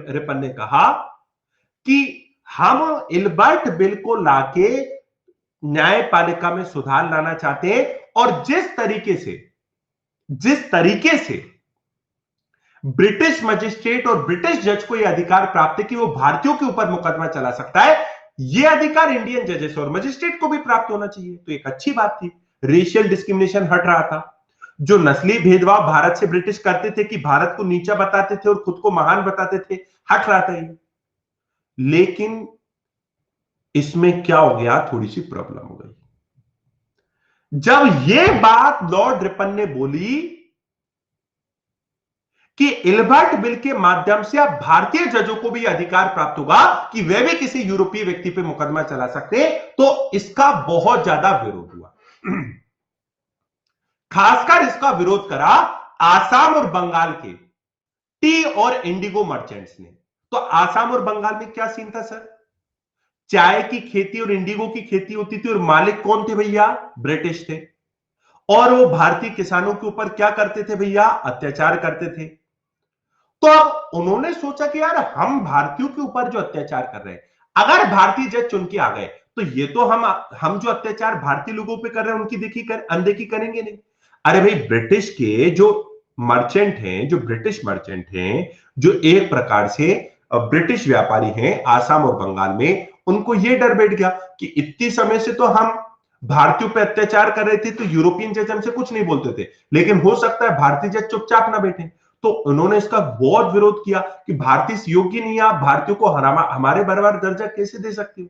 रिपन ने कहा कि हम इल्बर्ट बिल को लाके न्यायपालिका में सुधार लाना चाहते हैं और जिस तरीके से ब्रिटिश मजिस्ट्रेट और ब्रिटिश जज को यह अधिकार प्राप्त है कि वो भारतीयों के ऊपर मुकदमा चला सकता है, यह अधिकार इंडियन जजेस और मजिस्ट्रेट को भी प्राप्त होना चाहिए। तो एक अच्छी बात थी, रेशियल डिस्क्रिमिनेशन हट रहा था। जो नस्ली भेदभाव भारत से ब्रिटिश करते थे कि भारत को नीचा बताते थे और खुद को महान बताते थे, हट रहा था ये। लेकिन इसमें क्या हो गया, थोड़ी सी प्रॉब्लम हो गई। जब यह बात लॉर्ड रिपन ने बोली कि इल्बर्ट बिल के माध्यम से अब भारतीय जजों को भी अधिकार प्राप्त होगा कि वे भी किसी यूरोपीय व्यक्ति पर मुकदमा चला सकते हैं, तो इसका बहुत ज्यादा विरोध हुआ। खासकर इसका विरोध करा आसाम और बंगाल के टी और इंडिगो मर्चेंट्स ने। तो आसाम और बंगाल में क्या सीन था सर? चाय की खेती और इंडिगो की खेती होती थी और मालिक कौन थे भैया? ब्रिटिश थे। और वो भारतीय किसानों के ऊपर क्या करते थे भैया? अत्याचार करते थे। तो अब उन्होंने सोचा कि यार हम भारतीयों के ऊपर जो अत्याचार कर रहे हैं, अगर भारतीय जज चुन के आ गए तो ये तो हम जो अत्याचार भारतीय लोगों पे कर रहे हैं उनकी अनदेखी करेंगे नहीं। अरे भाई, ब्रिटिश के जो मर्चेंट हैं, जो ब्रिटिश मर्चेंट हैं, जो एक प्रकार से ब्रिटिश व्यापारी हैं आसाम और बंगाल में, उनको यह डर बैठ गया कि इतने समय से तो हम भारतीयों पे अत्याचार कर रहे थे तो यूरोपियन जज हमसे कुछ नहीं बोलते थे, लेकिन हो सकता है भारतीय जज चुपचाप ना बैठे। तो उन्होंने इसका बहुत विरोध किया कि भारतीय योग्य नहीं है, आप भारतीयों को हमारे बराबर दर्जा कैसे दे सकते हो?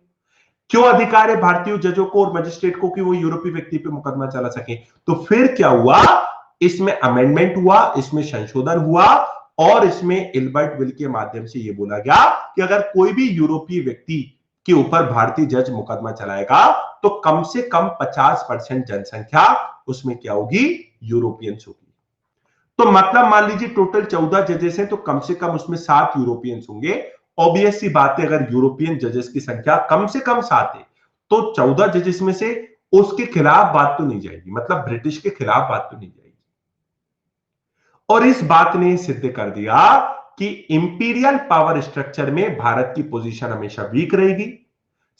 क्यों अधिकार है भारतीय जजों को और मजिस्ट्रेट को कि वो यूरोपीय व्यक्ति पे मुकदमा चला सके? तो फिर क्या हुआ, इसमें अमेंडमेंट हुआ, इसमें संशोधन हुआ और इसमें इल्बर्ट बिल के माध्यम से यह बोला गया कि अगर कोई भी यूरोपीय व्यक्ति के ऊपर भारतीय जज मुकदमा चलाएगा तो कम से कम 50% जनसंख्या उसमें क्या होगी? यूरोपियंस होगी। तो मतलब मान लीजिए टोटल 14 जजेस हैं तो कम से कम उसमें 7 यूरोपियंस होंगे। ऑब्वियस सी बात है, अगर यूरोपियन जजेस की संख्या कम से कम 7 है तो 14 जजेस में से उसके खिलाफ बात तो नहीं जाएगी, मतलब ब्रिटिश के खिलाफ बात तो नहीं जाएगी। और इस बात ने सिद्ध कर दिया कि इंपीरियल पावर स्ट्रक्चर में भारत की पोजीशन हमेशा वीक रहेगी।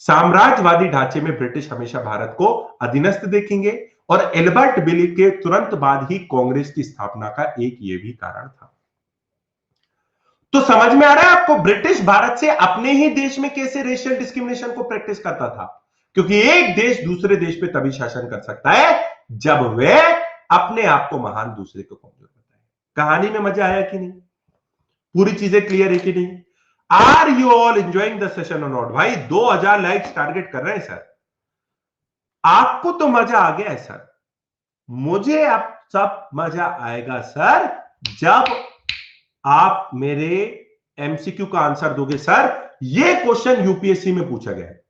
साम्राज्यवादी ढांचे में ब्रिटिश हमेशा भारत को अधीनस्थ देखेंगे और एल्बर्ट बिल के तुरंत बाद ही कांग्रेस की स्थापना का एक यह भी कारण था। तो समझ में आ रहा है आपको ब्रिटिश भारत से अपने ही देश में कैसे रेशियल डिस्क्रिमिनेशन को प्रैक्टिस करता था? क्योंकि एक देश दूसरे देश पे तभी शासन कर सकता है जब वह अपने आप को महान दूसरे को कमजोर बताए। कहानी में मजा आया कि नहीं? पूरी चीजें क्लियर है कि नहीं? Are you all enjoying the session और नॉट? भाई 2000 लाइक्स टारगेट कर रहे हैं सर। आपको तो मजा आ गया है सर, मुझे अब सब मजा आएगा सर जब आप मेरे एमसीक्यू का आंसर दोगे। सर ये क्वेश्चन यूपीएससी में पूछा गया है,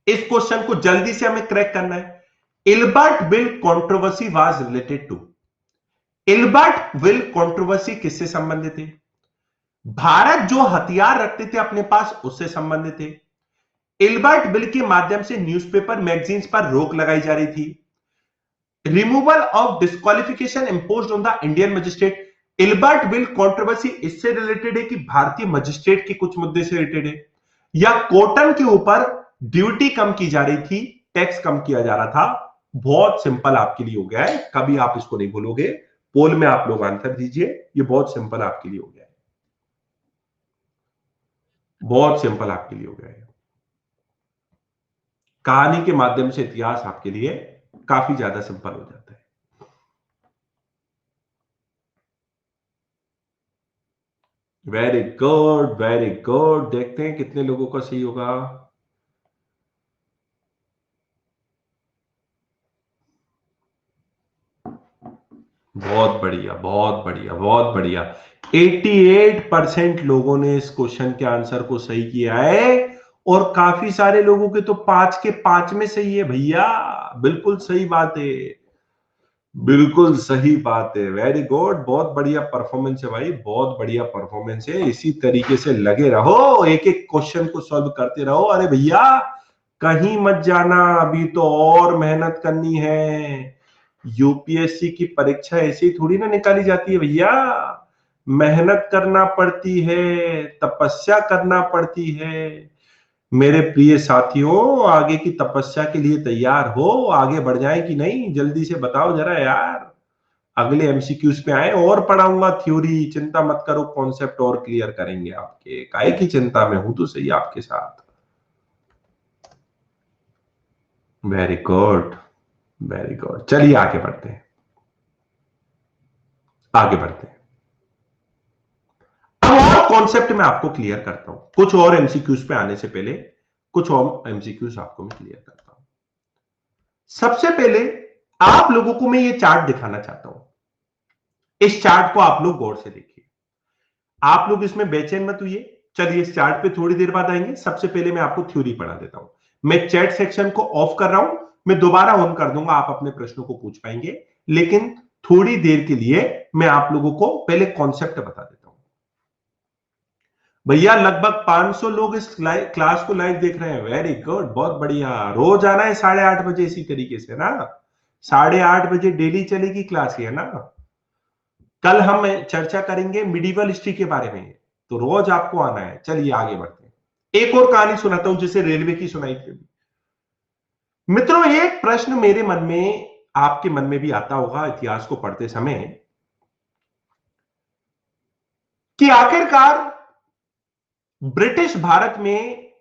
इस क्वेश्चन को जल्दी से हमें क्रैक करना है। Ilbert bill controversy was related to, Ilbert bill controversy किससे संबंधित है? भारत जो हथियार रखते थे अपने पास उससे संबंधित है। इल्बर्ट बिल के माध्यम से न्यूज़पेपर मैगजीन्स पर रोक लगाई जा रही थी। Removal of disqualification imposed on the Indian magistrate. Ilbert bill controversy इससे रिलेटेड है कि भारतीय मजिस्ट्रेट के कुछ मुद्दे से रिलेटेड है, या कॉटन के ऊपर ड्यूटी कम की जा रही थी, टैक्स कम किया जा रहा था। बहुत सिंपल आपके लिए हो गया है, कभी आप इसको नहीं भूलोगे। पोल में आप लोग आंसर दीजिए, ये बहुत सिंपल आपके लिए हो गया है, बहुत सिंपल आपके लिए हो गया है। कहानी के माध्यम से इतिहास आपके लिए काफी ज्यादा सिंपल हो जाता है। Very good, very good. देखते हैं कितने लोगों का सही होगा। बहुत बढ़िया, बहुत बढ़िया, बहुत बढ़िया। 88% लोगों ने इस क्वेश्चन के आंसर को सही किया है और काफी सारे लोगों के तो 5 के 5 में सही है भैया। बिल्कुल सही बात है, बिल्कुल सही बात है। वेरी गुड, बहुत बढ़िया परफॉर्मेंस है भाई, बहुत बढ़िया परफॉर्मेंस है। इसी तरीके से लगे रहो, एक एक क्वेश्चन को सॉल्व करते रहो। अरे भैया कहीं मत जाना, अभी तो और मेहनत करनी है। यूपीएससी की परीक्षा ऐसी थोड़ी ना निकाली जाती है भैया, मेहनत करना पड़ती है, तपस्या करना पड़ती है। मेरे प्रिय साथियों, आगे की तपस्या के लिए तैयार हो? आगे बढ़ जाए कि नहीं? जल्दी से बताओ जरा यार। अगले एमसीक्यूज पे आए, और पढ़ाऊंगा थ्योरी, चिंता मत करो, कॉन्सेप्ट और क्लियर करेंगे आपके। काहे की चिंता में हूं तो सही आपके साथ। Very good, very good. चलिए आगे बढ़ते हैं, आगे बढ़ते हैं। अब और कॉन्सेप्ट मैं आपको क्लियर करता हूं, कुछ और एमसीक्यूज पे आने से पहले कुछ और एमसीक्यूज आपको मैं क्लियर करता हूं। सबसे पहले आप लोगों को मैं ये चार्ट दिखाना चाहता हूं। इस चार्ट को आप लोग गौर से देखिए। आप लोग इसमें बेचैन मत हुई। चलिए इस चार्ट पे थोड़ी देर बाद आएंगे। सबसे पहले मैं आपको थ्योरी पढ़ा देता हूं। मैं चैट सेक्शन को ऑफ कर रहा हूं, मैं दोबारा ऑन कर दूंगा, आप अपने प्रश्नों को पूछ पाएंगे। लेकिन थोड़ी देर के लिए मैं आप लोगों को पहले कॉन्सेप्ट बता देता हूं। भैया लगभग 500 लोग इस क्लास को लाइव देख रहे हैं। वेरी गुड, बहुत बढ़िया। रोज आना है 8:30 बजे इसी तरीके से ना। 8:30 बजे डेली चलेगी क्लास, है ना। कल हम चर्चा करेंगे मिडिवल हिस्ट्री के बारे में, तो रोज आपको आना है। चलिए आगे बढ़ते हैं। एक और कहानी सुनाता हूं जिसे रेलवे की सुनाई थी। मित्रों, एक प्रश्न मेरे मन में, आपके मन में भी आता होगा इतिहास को पढ़ते समय, कि आखिरकार ब्रिटिश भारत में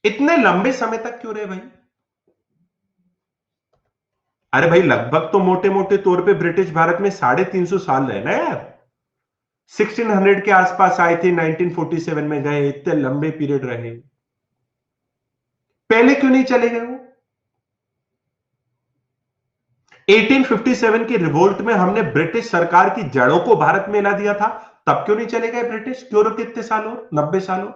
इतने लंबे समय तक क्यों रहे भाई? अरे भाई, लगभग तो मोटे मोटे तौर पे ब्रिटिश भारत में 350 साल रहे ना यार। 1600 के आसपास आए थे, 1947 में गए, इतने लंबे पीरियड रहे। पहले क्यों नहीं चले गए वो? 1857 के रिवोल्ट में हमने ब्रिटिश सरकार की जड़ों को भारत में ला दिया था, तब क्यों नहीं चले गए ब्रिटिश? क्यों रुके इतने सालों, 90 सालों?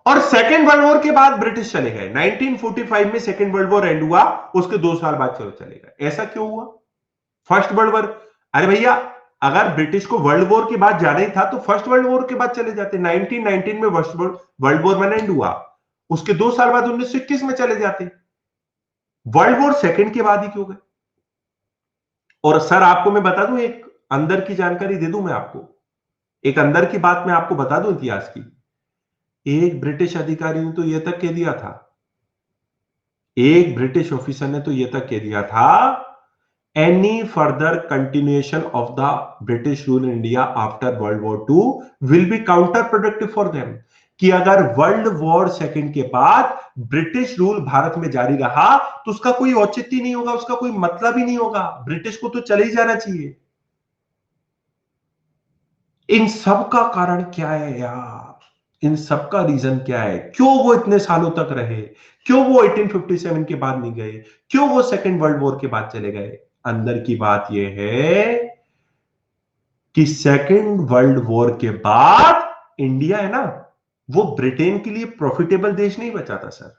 और सेकेंड वर्ल्ड वॉर के बाद ब्रिटिश चले गए। 1945 में सेकेंड वर्ल्ड वॉर एंड हुआ, उसके 2 साल बाद चलो चले गए। ऐसा क्यों हुआ? फर्स्ट वर्ल्ड वॉर, अरे भैया, अगर ब्रिटिश को वर्ल्ड वॉर के बाद जाना ही था तो फर्स्ट वर्ल्ड वॉर के बाद चले जाते। 1919 में वर्ल्ड वॉर में एंड हुआ, उसके 2 साल बाद 1921 में चले जाते। वर्ल्ड वॉर सेकेंड के बाद ही क्यों गए? और सर आपको मैं बता दूं, एक अंदर की जानकारी दे दूं मैं आपको, एक अंदर की बात मैं आपको बता दूं इतिहास की। एक ब्रिटिश अधिकारी ने तो यह तक कह दिया था, एक ब्रिटिश ऑफिसर ने तो यह तक कह दिया था, any further continuation of the British rule in India after world war two will be counterproductive for them. कि अगर वर्ल्ड वॉर सेकेंड के बाद ब्रिटिश रूल भारत में जारी रहा तो उसका कोई औचित्य नहीं होगा, उसका कोई मतलब ही नहीं होगा, ब्रिटिश को तो चले ही जाना चाहिए। इन सब का कारण क्या है यार? इन सब का रीजन क्या है? क्यों वो इतने सालों तक रहे? क्यों वो 1857 के बाद नहीं गए? क्यों वो सेकेंड वर्ल्ड वॉर के बाद चले गए? अंदर की बात यह है कि सेकेंड वर्ल्ड वॉर के बाद इंडिया है ना, वो ब्रिटेन के लिए प्रॉफिटेबल देश नहीं बचा था सर।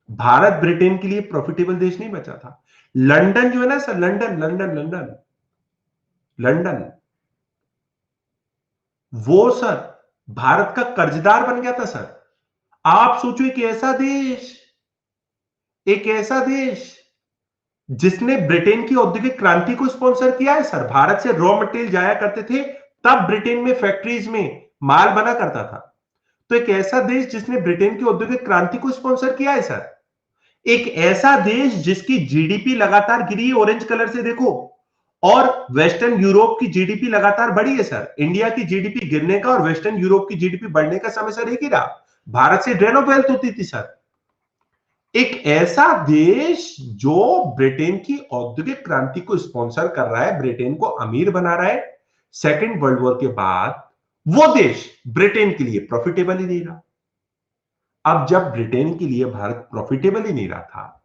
भारत ब्रिटेन के लिए प्रॉफिटेबल देश नहीं बचा था। लंदन जो है ना sir, London London London London, वो सर भारत का कर्जदार बन गया था सर। आप सोचो, एक ऐसा देश जिसने ब्रिटेन की औद्योगिक क्रांति को स्पॉन्सर किया है सर। भारत से रॉ मटेरियल जाया करते थे, तब ब्रिटेन में फैक्ट्रीज में माल बना करता था। तो एक ऐसा देश जिसने ब्रिटेन की औद्योगिक क्रांति को स्पॉन्सर किया है सर। एक ऐसा देश जिसकी जीडीपी लगातार गिरी है, ऑरेंज कलर से देखो, और वेस्टर्न यूरोप की जीडीपी लगातार बढ़ी है सर। इंडिया की जीडीपी गिरने का और वेस्टर्न यूरोप की जीडीपी बढ़ने का समय सर एक ही रहा। भारत से ड्रेन ऑफ वेल्थ होती थी सर। एक ऐसा देश जो ब्रिटेन की औद्योगिक क्रांति को स्पॉन्सर कर रहा है, ब्रिटेन को अमीर बना रहा है, सेकेंड वर्ल्ड वॉर के बाद वो देश ब्रिटेन के लिए प्रॉफिटेबल ही नहीं रहा। अब जब ब्रिटेन के लिए भारत प्रॉफिटेबल ही नहीं रहा था,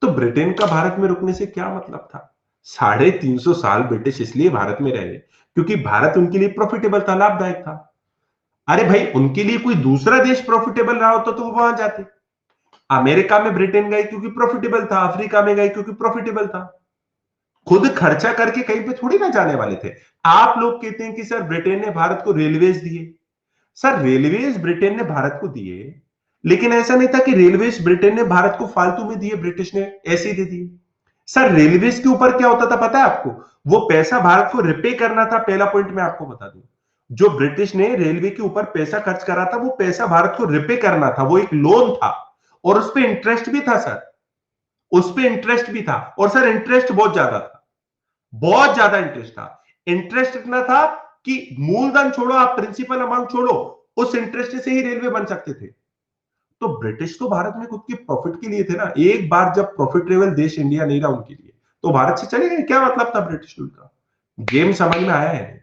तो ब्रिटेन का भारत में रुकने से क्या मतलब था? 350 साल ब्रिटिश इसलिए भारत में रहे क्योंकि भारत उनके लिए प्रॉफिटेबल था, लाभदायक था। अरे भाई, उनके लिए कोई दूसरा देश प्रॉफिटेबल रहा होता तो वो वहां जाते। अमेरिका में ब्रिटेन गए क्योंकि प्रॉफिटेबल था, अफ्रीका में गए क्योंकि प्रॉफिटेबल था। खुद खर्चा करके कहीं पे थोड़ी ना जाने वाले थे। आप लोग कहते हैं कि सर ब्रिटेन ने भारत को रेलवेज दिए। सर रेलवेज ब्रिटेन ने भारत को दिए, लेकिन ऐसा नहीं था कि रेलवेज ब्रिटेन ने भारत को फालतू में दिए, ब्रिटिश ने ऐसे ही दे दिए। सर रेलवेज के ऊपर क्या होता था पता है आपको? वो पैसा भारत को रिपे करना था। पहला पॉइंट मैं आपको बता दूं, जो ब्रिटिश ने रेलवे के ऊपर पैसा खर्च करा था, वो पैसा भारत को रिपे करना था। वो एक लोन था और उस पर इंटरेस्ट भी था सर, उस पर इंटरेस्ट भी था। और सर इंटरेस्ट बहुत ज्यादा था, बहुत ज्यादा इंटरेस्ट था। इंटरेस्ट इतना था कि मूलधन छोड़ो, आप प्रिंसिपल अमाउंट छोड़ो, उस इंटरेस्ट से ही रेलवे बन सकते थे। तो ब्रिटिश तो भारत में खुद के प्रॉफिट के लिए थे ना। एक बार जब प्रॉफिटेबल देश इंडिया नहीं रहा उनके लिए, तो भारत से चले गए। क्या मतलब था ब्रिटिश रूल का? गेम समझ में आया है नहीं,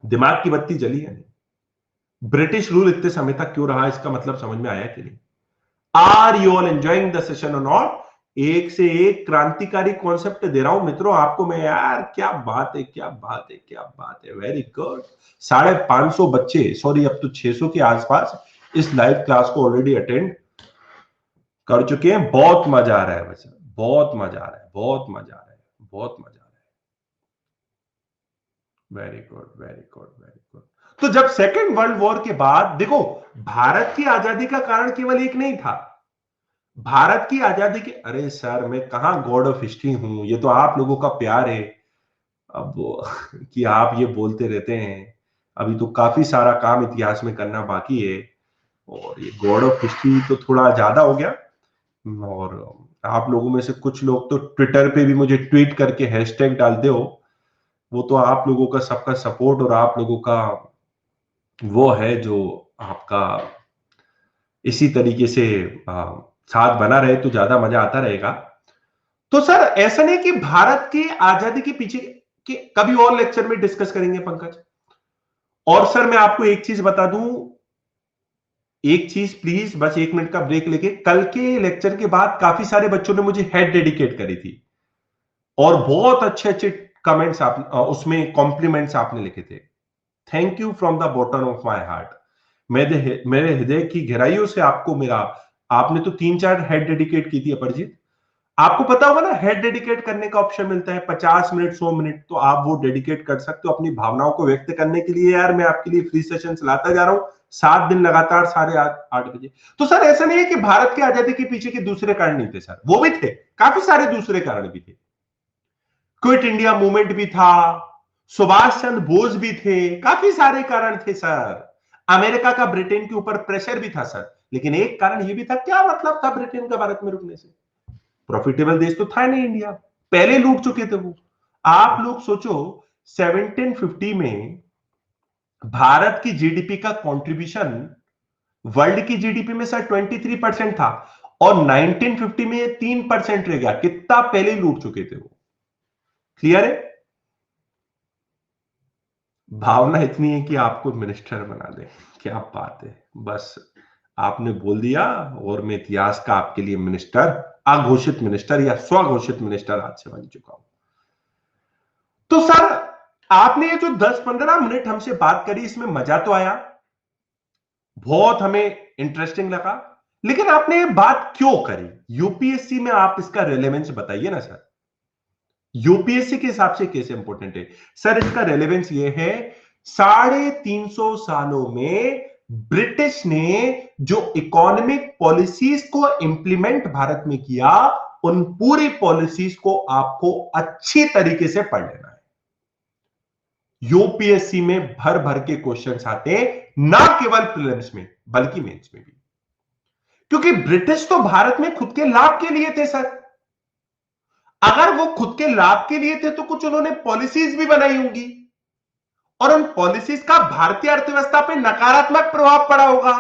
दिमाग की बत्ती जली है नहीं। ब्रिटिश रूल इतने समय तक क्यों रहा, इसका मतलब समझ में आया कि नहीं? Are you all enjoying the session और नॉट? एक से एक क्रांतिकारी कॉन्सेप्ट दे रहा हूं मित्रों आपको मैं यार। क्या बात है, क्या बात है, क्या बात है, वेरी गुड। 550 बच्चे, सॉरी अब तो 600 के आसपास इस लाइव क्लास को ऑलरेडी अटेंड कर चुके हैं। बहुत मजा आ रहा है बच्चा, बहुत मजा आ रहा है, बहुत मजा आ रहा है, बहुत मजा आ रहा है। Very good, very good, very good. तो जब सेकेंड वर्ल्ड वॉर के बाद देखो, भारत की आजादी का कारण केवल एक नहीं था। भारत की आजादी के, अरे सर मैं कहां गॉड ऑफ हिस्ट्री हूं, ये तो आप लोगों का प्यार है अब कि आप ये बोलते रहते हैं। अभी तो काफी सारा काम इतिहास में करना बाकी है, और ये गॉड ऑफ हिस्ट्री तो थोड़ा ज्यादा हो गया। और आप लोगों में से कुछ लोग तो ट्विटर पे भी मुझे ट्वीट करके हैशटैग डालते हो। वो तो आप लोगों का सबका सपोर्ट और आप लोगों का वो है जो आपका इसी तरीके से साथ बना रहे तो ज्यादा मजा आता रहेगा। तो सर ऐसा नहीं कि भारत की आजादी के पीछे के कभी और लेक्चर में डिस्कस करेंगे पंकज। और सर मैं आपको एक चीज बता दूं, एक चीज प्लीज, बस 1 मिनट का ब्रेक लेके, कल के लेक्चर के बाद काफी सारे बच्चों ने मुझे हेड डेडिकेट करी थी और बहुत अच्छे अच्छे कमेंट्स आप उसमें कॉम्प्लीमेंट्स आपने लिखे थे। Thank you from the bottom of my heart. मेरे हृदय की गहराइयों से आपको मेरा, आपने तो 3-4 हेड डेडिकेट की थी अपरजीत। आपको पता होगा ना, हेड डेडिकेट करने का ऑप्शन मिलता है 50 मिनट 100 मिनट, तो आप वो डेडिकेट कर सकते हो अपनी भावनाओं को व्यक्त करने के लिए। यार मैं आपके लिए फ्री सेशन चलाता जा रहा हूं 7 दिन लगातार 8:30 बजे। तो सर ऐसा नहीं है कि भारत की आजादी के पीछे के दूसरे कारण नहीं थे सर, वो भी थे, काफी सारे दूसरे कारण भी थे। क्विट इंडिया मूवमेंट भी था, सुभाष चंद्र बोस भी थे, काफी सारे कारण थे सर। अमेरिका का ब्रिटेन के ऊपर प्रेशर भी था सर। लेकिन एक कारण यह भी था, क्या मतलब था ब्रिटेन का भारत में रुकने से? प्रॉफिटेबल देश तो था नहीं इंडिया, पहले लूट चुके थे वो। आप लोग सोचो, 1750 में भारत की जीडीपी का कंट्रीब्यूशन वर्ल्ड की जीडीपी में सर 23% था, और 1950 में ये 3% रह गया। कितना पहले लूट चुके थे वो। क्लियर है? भावना इतनी है कि आपको मिनिस्टर बना दे। क्या बात है, बस आपने बोल दिया और मैं इतिहास का आपके लिए मिनिस्टर, अघोषित मिनिस्टर या स्वघोषित मिनिस्टर आज से बन चुका हूं। तो सर आपने ये जो 10-15 मिनट हमसे बात करी, इसमें मजा तो आया, बहुत हमें इंटरेस्टिंग लगा। लेकिन आपने ये बात क्यों करी? यूपीएससी में आप इसका रेलेवेंस बताइए ना सर। यूपीएससी के हिसाब से कैसे इंपॉर्टेंट है सर? इसका रेलेवेंस ये है, 350 सालों में ब्रिटिश ने जो इकोनॉमिक पॉलिसीज को इंप्लीमेंट भारत में किया, उन पूरी पॉलिसीज को आपको अच्छी तरीके से पढ़ लेना है। यूपीएससी में भर भर के क्वेश्चंस आते हैं, ना केवल प्रीलिम्स में बल्कि मेंस में भी। क्योंकि ब्रिटिश तो भारत में खुद के लाभ के लिए थे सर। अगर वो खुद के लाभ के लिए थे तो कुछ उन्होंने पॉलिसीज भी बनाई होंगी, और उन पॉलिसीज का भारतीय अर्थव्यवस्था पे नकारात्मक प्रभाव पड़ा होगा।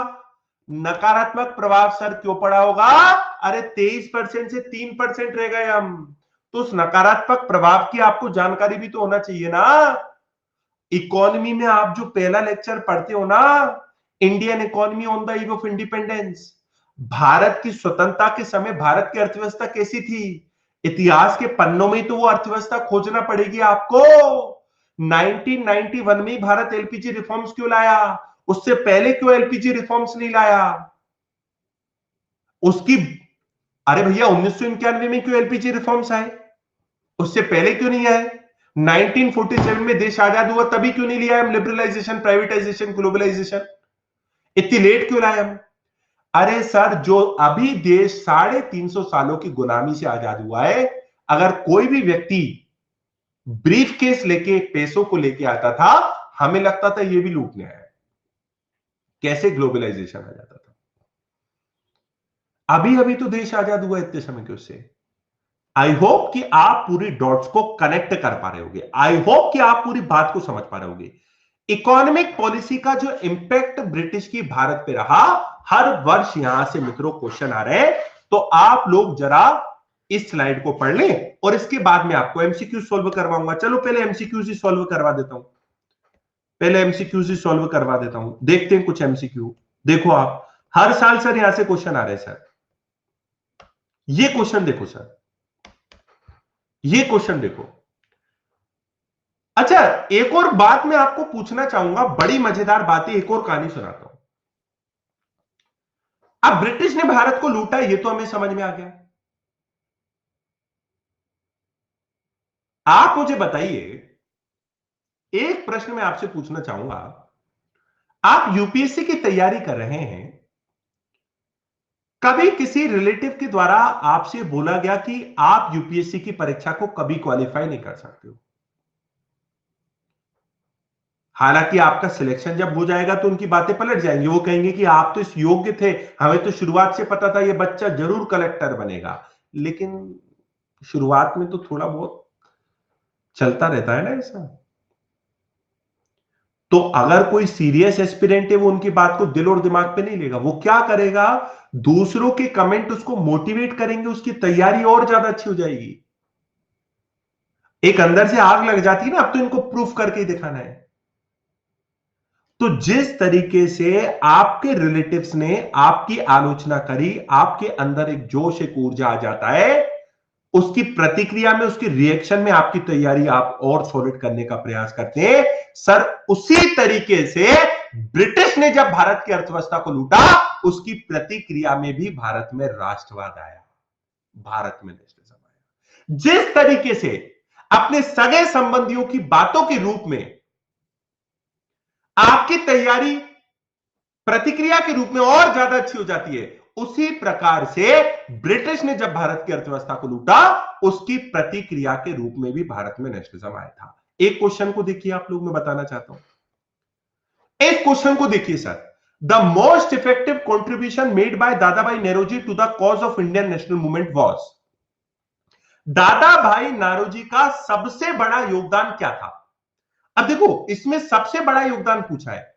नकारात्मक प्रभाव सर क्यों पड़ा होगा? अरे 23% से 3% रह गए हम, तो उस नकारात्मक प्रभाव की आपको जानकारी भी तो होना चाहिए ना। इकोनॉमी में आप जो पहला लेक्चर पढ़ते हो ना, Indian economy on the eve of independence, Bharat की स्वतंत्रता के समय भारत की अर्थव्यवस्था कैसी थी, इतिहास के पन्नों में तो वो अर्थव्यवस्था खोजना पड़ेगी आपको। 1991 में भारत एलपीजी रिफॉर्म्स क्यों लाया? उससे पहले क्यों एलपीजी रिफॉर्म्स नहीं लाया? उसकी, अरे भैया 1991 में क्यों एलपीजी रिफॉर्म्स आए? उससे पहले क्यों नहीं आए? 1947 में देश आजाद हुआ, तभी क्यों नहीं लिया हम लिबरलाइजेशन, प्राइवेटाइजेशन, ग्लोबलाइजेशन? इतनी लेट क्यों लाए हम? अरे सर जो अभी देश 350 सालों की गुलामी से आजाद हुआ है, अगर कोई भी व्यक्ति ब्रीफ केस लेके पैसों को लेके आता था, हमें लगता था ये भी लूटने आया। कैसे ग्लोबलाइजेशन आ जाता था। अभी अभी तो देश आजाद हुआ इतने समय के उससे। आई होप कि आप पूरी डॉट्स को कनेक्ट कर पा रहे होगे। आई होप कि आप पूरी बात को समझ पा रहे होगे। इकोनॉमिक पॉलिसी का जो इंपैक्ट ब्रिटिश की भारत पे रहा, हर वर्ष यहां से मित्रों क्वेश्चन आ रहे हैं, तो आप लोग जरा इस स्लाइड को पढ़ लें और इसके बाद में आपको एमसीक्यू सॉल्व करवाऊंगा। चलो पहले एमसीक्यू ही सॉल्व करवा देता हूं, पहले एमसीक्यू ही सॉल्व करवा देता हूं। देखते हैं कुछ एमसीक्यू। देखो आप, हर साल सर यहां से क्वेश्चन आ रहे हैं सर। ये क्वेश्चन देखो सर, ये क्वेश्चन देखो। अच्छा, एक और बात मैं आपको पूछना चाहूंगा, बड़ी मजेदार बात है, एक और कहानी सुनाता हूं। अब ब्रिटिश ने भारत को लूटा, ये तो हमें समझ में आ गया। आप मुझे बताइए, एक प्रश्न मैं आपसे पूछना चाहूंगा। आप यूपीएससी की तैयारी कर रहे हैं, कभी किसी रिलेटिव के द्वारा आपसे बोला गया कि आप यूपीएससी की परीक्षा को कभी क्वालिफाई नहीं कर सकते हो? हालांकि आपका सिलेक्शन जब हो जाएगा तो उनकी बातें पलट जाएंगी। वो कहेंगे कि आप तो इस योग्य थे, हमें तो शुरुआत से पता था ये बच्चा जरूर कलेक्टर बनेगा। लेकिन शुरुआत में तो थोड़ा बहुत चलता रहता है ना ऐसा। तो अगर कोई सीरियस एस्पिरेंट है, वो उनकी बात को दिल और दिमाग पे नहीं लेगा। वो क्या करेगा, दूसरों के कमेंट उसको मोटिवेट करेंगे, उसकी तैयारी और ज्यादा अच्छी हो जाएगी। एक अंदर से आग लग जाती है ना, अब तो इनको प्रूफ करके ही दिखाना है। तो जिस तरीके से आपके रिलेटिव्स ने आपकी आलोचना करी, आपके अंदर एक जोश, एक ऊर्जा आ जाता है, उसकी प्रतिक्रिया में, उसकी रिएक्शन में आपकी तैयारी आप और सॉलिड करने का प्रयास करते हैं। सर उसी तरीके से ब्रिटिश ने जब भारत की अर्थव्यवस्था को लूटा, उसकी प्रतिक्रिया में भी भारत में राष्ट्रवाद आया, भारत में नेशनलिज्म आया। जिस तरीके से अपने सगे संबंधियों की बातों के रूप में आपकी तैयारी प्रतिक्रिया के रूप में और ज्यादा अच्छी हो जाती है, उसी प्रकार से ब्रिटिश ने जब भारत की अर्थव्यवस्था को लूटा, उसकी प्रतिक्रिया के रूप में भी भारत में नेशनलिज्म आया था। एक क्वेश्चन को देखिए आप लोग, मैं बताना चाहता हूं। इस क्वेश्चन को देखिए sir, the most effective contribution made by Dadabhai नेहरूजी to the cause of Indian national movement was. Dadabhai Naoroji का सबसे बड़ा योगदान क्या था? अब देखो, इसमें सबसे बड़ा योगदान पूछा है,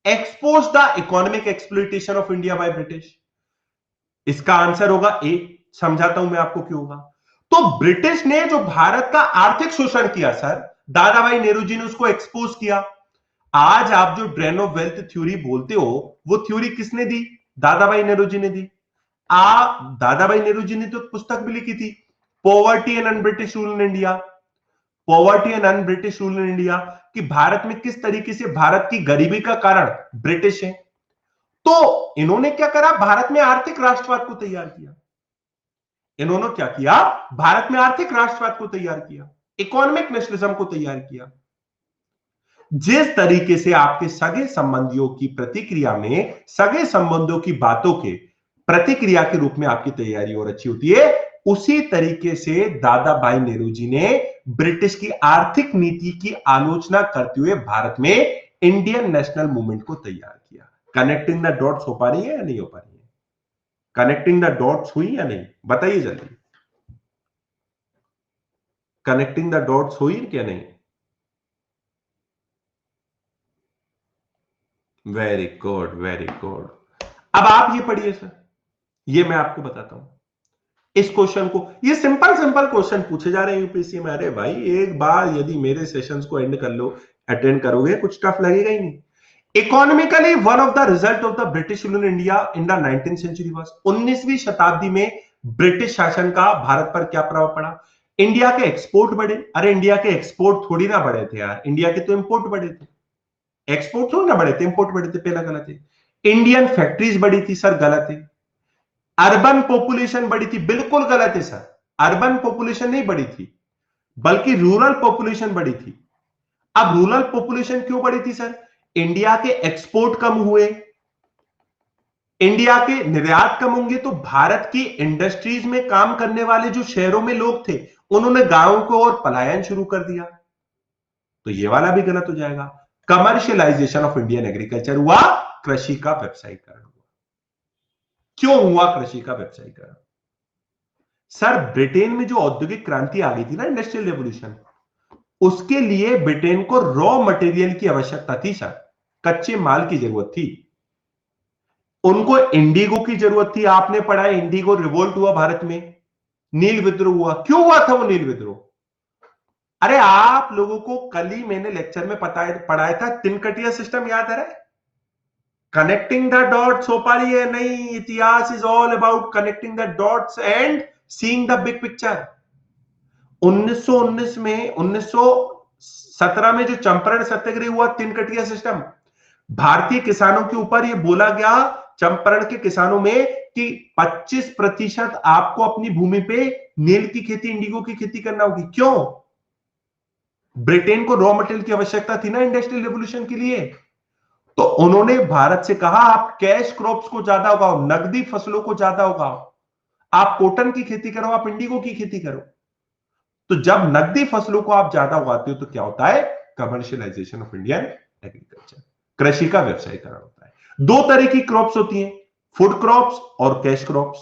expose the economic exploitation of India by British. इसका आंसर होगा ए। समझाता हूं मैं आपको क्यों होगा। तो ब्रिटिश ने जो भारत का आर्थिक शोषण किया सर, दादा भाई नेहरू जी ने उसको एक्सपोज किया। आज आप जो ड्रेन ऑफ वेल्थ थ्योरी बोलते हो, वो थ्योरी किसने दी? दादा भाई नेहरू जी ने दी। दादा भाई नेहरू जी ने तो पुस्तक भी लिखी थी, poverty and un British rule in India. Poverty and un British rule in India, कि भारत में किस तरीके से भारत की गरीबी का कारण ब्रिटिश है। तो इन्होंने क्या करा, भारत में आर्थिक राष्ट्रवाद को तैयार किया। इन्होंने क्या किया, भारत में आर्थिक राष्ट्रवाद को तैयार किया, इकोनॉमिक नेशनलिज्म को तैयार किया। जिस तरीके से आपके सगे संबंधियों की प्रतिक्रिया में, सगे संबंधियों की बातों के प्रतिक्रिया के रूप में आपकी तैयारी और अच्छी होती है, उसी तरीके से दादा भाई नेहरू जी ने ब्रिटिश की आर्थिक नीति की आलोचना करते हुए भारत में इंडियन नेशनल मूवमेंट को तैयार किया। कनेक्टिंग द डॉट्स हो पा रही है या नहीं हो पा रही है? कनेक्टिंग द डॉट्स हुई या नहीं, बताइए जल्दी। कनेक्टिंग द डॉट्स हुई क्या नहीं? Very good, very good. अब आप ये पढ़िए सर, ये मैं आपको बताता हूं इस क्वेश्चन को। ये सिंपल सिंपल क्वेश्चन पूछे जा रहे हैं यूपीएससी में। अरे भाई, एक बार यदि मेरे सेशंस को एंड कर लो, अटेंड करोगे, कुछ टफ लगेगा ही नहीं। Economically one of the result of the British rule in India in the 19th century was, 19वीं शताब्दी में ब्रिटिश शासन का भारत पर क्या प्रभाव पड़ा? इंडिया के एक्सपोर्ट बढ़े। अरे इंडिया के एक्सपोर्ट थोड़ी ना बढ़े थे यार, इंडिया के तो इंपोर्ट बढ़े थे। एक्सपोर्ट थोड़ी ना बढ़े थे, इंपोर्ट बढ़े थे। पहला गलत है। इंडियन फैक्ट्रीज बढ़ी थी, सर गलत है। अर्बन पॉपुलेशन बढ़ी थी, बिल्कुल गलत है सर। अर्बन पॉपुलेशन नहीं बढ़ी थी, बल्कि रूरल पॉपुलेशन बढ़ी थी। अब रूरल पॉपुलेशन क्यों बढ़ी थी सर? इंडिया के एक्सपोर्ट कम हुए, इंडिया के निर्यात कम होंगे, तो भारत की इंडस्ट्रीज में काम करने वाले जो शहरों में लोग थे, उन्होंने गांवों को और पलायन शुरू कर दिया, तो ये वाला भी गलत हो जाएगा। कमर्शियलाइजेशन ऑफ इंडियन एग्रीकल्चर हुआ, कृषि का व्यवसायीकरण हुआ। क्यों हुआ कृषि का व्यवसायीकरण? सर, ब्रिटेन में जो औद्योगिक क्रांति आ गई थी ना, इंडस्ट्रियल रेवोल्यूशन, उसके लिए ब्रिटेन को रॉ मटेरियल की आवश्यकता थी सर, कच्चे माल की जरूरत थी। उनको इंडिगो की जरूरत थी। आपने पढ़ा है इंडिगो रिवोल्ट हुआ भारत में, नील विद्रोह हुआ। क्यों हुआ था वो नील विद्रोह? अरे आप लोगों को कल ही मैंने लेक्चर में पढ़ाया था, तिनकटिया सिस्टम याद है? कनेक्टिंग द डॉट्स हो पा रही है नहीं? इतिहास is all about connecting the dots and seeing the big picture. 1919 में, 1917 में जो चंपारण सत्याग्रह हुआ, तिनकटिया सिस्टम, भारतीय किसानों के ऊपर यह बोला गया, चंपारण के किसानों में, कि 25% आपको अपनी भूमि पे नील की खेती, इंडिगो की खेती करना होगी। क्यों? ब्रिटेन को रॉ मटेरियल की आवश्यकता थी ना इंडस्ट्रियल रेवोल्यूशन के लिए। तो उन्होंने भारत से कहा आप कैश क्रॉप्स को ज्यादा उगाओ, नकदी फसलों को ज्यादा उगाओ, आप कॉटन की खेती करो, आप इंडिगो की खेती करो। तो जब नकदी फसलों को आप ज्यादा उगाते हो तो क्या होता है? कमर्शियलाइजेशन ऑफ इंडियन एग्रीकल्चर, कृषि का व्यवसायीकरण होता है। दो तरह की क्रॉप्स होती हैं, फूड क्रॉप्स और कैश क्रॉप्स।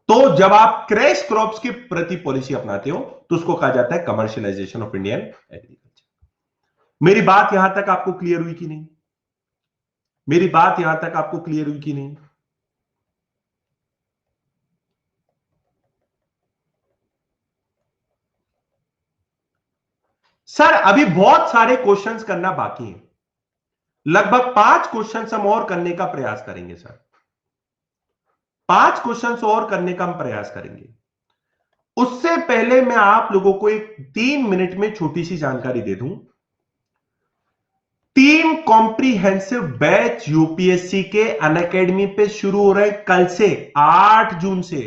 तो जब आप कैश क्रॉप्स की प्रति पॉलिसी अपनाते हो तो उसको कहा जाता है कमर्शियलाइजेशन ऑफ इंडियन एग्रीकल्चर। मेरी बात यहां तक आपको क्लियर हुई कि नहीं? मेरी बात यहां तक आपको क्लियर हुई कि नहीं? सर, अभी बहुत सारे क्वेश्चंस करना बाकी हैं। लगभग 5 क्वेश्चंस हम और करने का प्रयास करेंगे सर। 5 क्वेश्चंस और करने का हम प्रयास करेंगे। उससे पहले मैं आप लोगों को एक 3 मिनट में छोटी सी जानकारी दे दूं। 3 कॉम्प्रीहेंसिव बैच यूपीएससी के अनअकैडमी पे शुरू हो रहे हैं कल से, 8 जून से।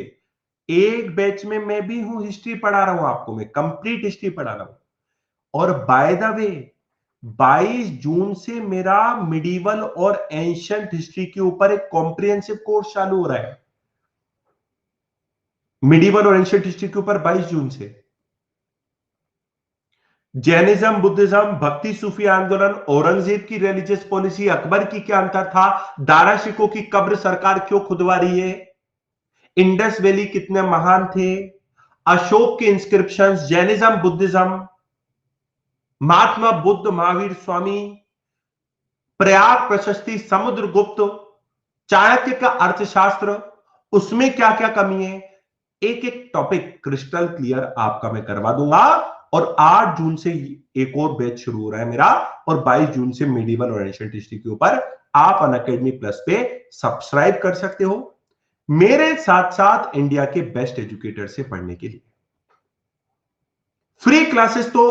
एक बैच में मैं भी हूं, हिस्ट्री पढ़ा रहा हूं आपको, मैं कंप्लीट हिस्ट्री पढ़ा रहा हूं। और बाय द वे, 22 जून से मेरा मिडिवल और एंशिएंट हिस्ट्री के ऊपर एक कॉम्प्रिहेंसिव कोर्स चालू हो रहा है। मिडिवल और एंशिएंट हिस्ट्री के ऊपर 22 जून से। जैनिज्म, बुद्धिज्म, भक्ति सूफी आंदोलन, औरंगजेब की रिलीजियस पॉलिसी, अकबर की क्या अंतर था, दारा शिकोह की कब्र सरकार क्यों खुदवा रही है, इंडस वैली कितने महान थे, अशोक के inscriptions, Jainism, Buddhism, Mahatma Buddha, Mahavir Swami, Prayag प्रशस्ति, समुद्रगुप्त, चाणक्य का अर्थशास्त्र, उसमें क्या क्या कमी है, एक एक टॉपिक क्रिस्टल क्लियर आपका मैं करवा दूंगा। और 8 जून से एक और बैच शुरू हो रहा है मेरा, और 22 जून से मिडिवल और एंशिएंट हिस्ट्री के ऊपर आप अनअकैडमी प्लस पे सब्सक्राइब कर सकते हो, मेरे साथ साथ इंडिया के बेस्ट एजुकेटर से पढ़ने के लिए। फ्री क्लासेस तो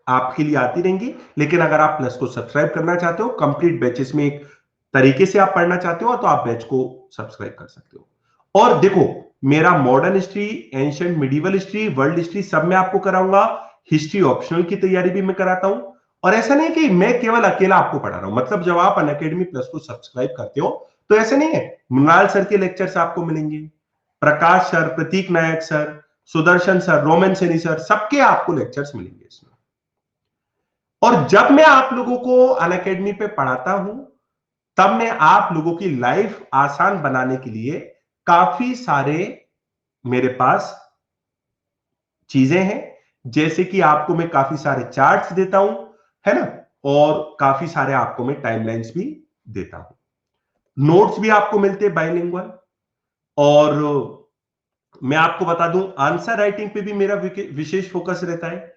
आपके लिए आती रहेंगी, लेकिन अगर आप प्लस को सब्सक्राइब करना चाहते हो, कंप्लीट बैचेस में एक तरीके से आप पढ़ना चाहते हो, तो आप बैच को सब्सक्राइब कर सकते हो। और देखो, मेरा modern history, ancient medieval history, world history सब मैं आपको कराऊंगा। हिस्ट्री ऑप्शनल की तैयारी भी मैं कराता हूं। और ऐसा नहीं कि मैं केवल अकेला आपको पढ़ा रहा हूं, मतलब जब आप अनअकैडमी प्लस को सब्सक्राइब करते हो तो ऐसे नहीं है, मृणाल सर के लेक्चर्स आपको मिलेंगे, Prakash sir, Prateek Nayak sir, Sudarshan sir, Roman Saini sir, सबके आपको लेक्चर्स मिलेंगे इसमें। और जब मैं आप लोगों को अनअकैडमी पे पढ़ाता हूं, तब मैं आप लोगों की लाइफ आसान बनाने के लिए काफी सारे मेरे पास चीजें हैं, जैसे कि आपको मैं काफी सारे चार्ट्स देता हूं, है ना, और काफी सारे आपको मैं टाइमलाइंस भी देता हूं, नोट्स भी आपको मिलते हैं बाइलिंगुअल। और मैं आपको बता दूं, आंसर राइटिंग पे भी मेरा विशेष फोकस रहता है।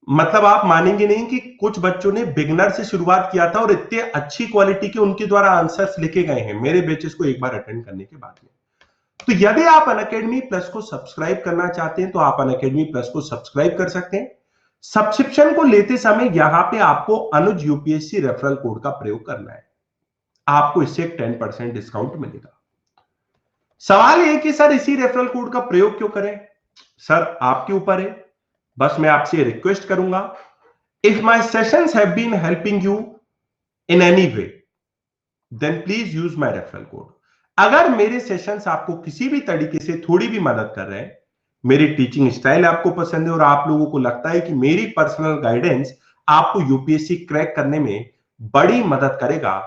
मतलब आप मानेंगे नहीं कि कुछ बच्चों ने बिगनर से शुरुआत किया था और इतने अच्छी क्वालिटी के उनके द्वारा आंसर्स लिखे गए हैं मेरे बैचेस को एक बार अटेंड करने के बाद में। तो यदि आप अनअकैडमी प्लस को सब्सक्राइब करना चाहते हैं तो आप अनअकैडमी प्लस को सब्सक्राइब कर सकते हैं। सब्सक्रिप्शन को लेते समय यहां पे आपको अनुज यूपीएससी रेफरल कोड का प्रयोग करना है, आपको इससे 10% डिस्काउंट मिलेगा। सवाल यह कि सर इसी रेफरल कोड का प्रयोग क्यों करें? सर आपके ऊपर है, बस मैं आपसे रिक्वेस्ट करूंगा, if my sessions have been helping you in any way then please use my referral code. अगर मेरे सेशंस आपको किसी भी तरीके से थोड़ी भी मदद कर रहे हैं मेरी टीचिंग स्टाइल आपको पसंद है और आप लोगों को लगता है कि मेरी पर्सनल गाइडेंस आपको यूपीएससी क्रैक करने में बड़ी मदद करेगा,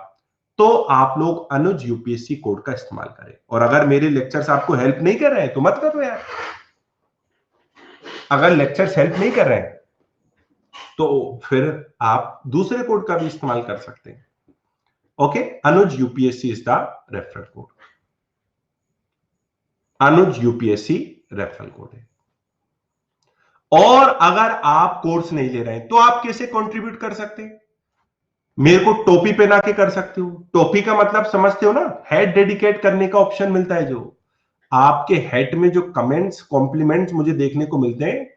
तो आप लोग अनुज यूपीएससी कोड का इस्तेमाल करें। और अगर मेरे लेक्चर्स आपको हेल्प नहीं कर रहे हैं तो मत करो यार। अगर लेक्चर्स हेल्प नहीं कर रहे हैं तो फिर आप दूसरे कोड का भी इस्तेमाल कर सकते हैं। Okay, Anuj UPSC is the referral code. Anuj UPSC referral code है। और अगर आप कोर्स नहीं ले रहे हैं तो आप कैसे कंट्रीब्यूट कर सकते हैं? मेरे को टोपी पहना के कर सकते हो। टोपी का मतलब समझते हो ना, हेड डेडिकेट करने का ऑप्शन मिलता है। जो आपके हेड में जो कमेंट्स कॉम्प्लीमेंट्स मुझे देखने को मिलते हैं,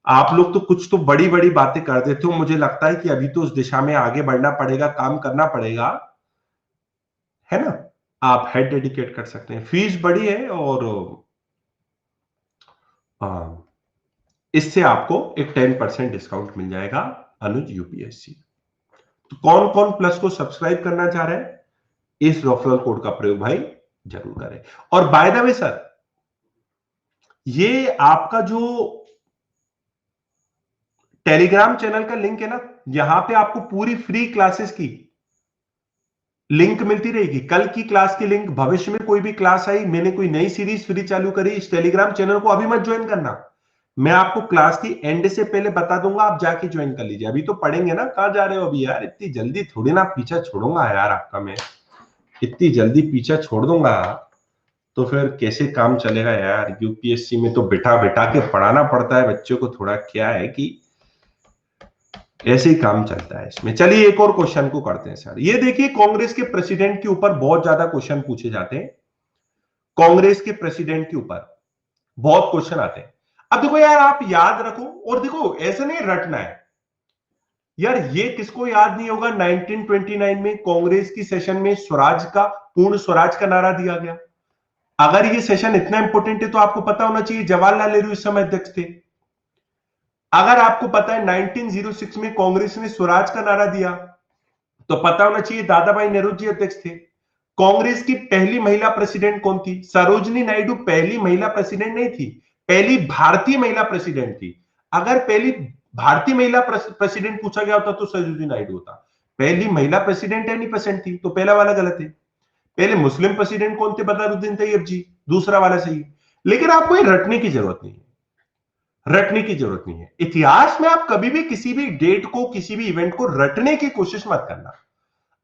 आप लोग तो कुछ तो बड़ी बड़ी बातें कर देते हो। मुझे लगता है कि अभी तो उस दिशा में आगे बढ़ना पड़ेगा, काम करना पड़ेगा, है ना। आप हेड डेडिकेट कर सकते हैं। फीस बड़ी है और इससे आपको एक 10% डिस्काउंट मिल जाएगा अनुज यूपीएससी। तो कौन कौन प्लस को सब्सक्राइब करना चाह रहे हैं, इस रेफरल कोड का प्रयोग भाई जरूर करें। और बाय द वे सर, ये आपका जो टेलीग्राम चैनल का लिंक है ना, यहां पे आपको पूरी फ्री क्लासेस की लिंक मिलती रहेगी। कल की क्लास की लिंक, भविष्य में कोई भी क्लास आई, मैंने कोई नई सीरीज फ्री चालू करी, इस टेलीग्राम चैनल को अभी मत ज्वाइन करना। मैं आपको क्लास की एंड से पहले बता दूंगा, आप जाके ज्वाइन कर लीजिए। अभी तो पढ़ेंगे ना, कहां जा रहे हो अभी यार? इतनी जल्दी थोड़ी ना पीछा छोड़ूंगा यार आपका मैं, इतनी जल्दी पीछा छोड़ दूंगा तो फिर कैसे काम चलेगा यार? यूपीएससी में तो बिठा बिठा के पढ़ाना पड़ता है बच्चों को। थोड़ा क्या है कि ऐसे ही काम चलता है इसमें। चलिए एक और क्वेश्चन को करते हैं सर। ये देखिए, कांग्रेस के प्रेसिडेंट के ऊपर बहुत ज्यादा क्वेश्चन पूछे जाते हैं। कांग्रेस के प्रेसिडेंट के ऊपर बहुत क्वेश्चन आते हैं। अब देखो यार, आप याद रखो, और देखो ऐसे नहीं रटना है यार। ये किसको याद नहीं होगा, 1929 में कांग्रेस की सेशन में स्वराज का, पूर्ण स्वराज का नारा दिया गया। अगर ये सेशन इतना इंपॉर्टेंट है तो आपको पता होना चाहिए जवाहरलाल नेहरू इस समय अध्यक्ष थे। अगर आपको पता है 1906 में कांग्रेस ने स्वराज का नारा दिया, तो पता होना चाहिए दादा भाई नेहरू जी अध्यक्ष थे। कांग्रेस की पहली महिला प्रेसिडेंट कौन थी? सरोजनी नायडू पहली महिला प्रेसिडेंट नहीं थी, पहली भारतीय महिला प्रेसिडेंट थी। अगर पहली भारतीय महिला प्रेसिडेंट पूछा गया होता तो सरोजनी नायडू होता। पहली महिला प्रेसिडेंट एनी परसेंट थी, तो पहला वाला गलत है। पहले मुस्लिम प्रेसिडेंट कौन थे? बदरुद्दीन तैयब जी, दूसरा वाला सही है। लेकिन आपको ये रटने की जरूरत नहीं है, रटने की जरूरत नहीं है। इतिहास में आप कभी भी किसी भी डेट को, किसी भी इवेंट को रटने की कोशिश मत करना।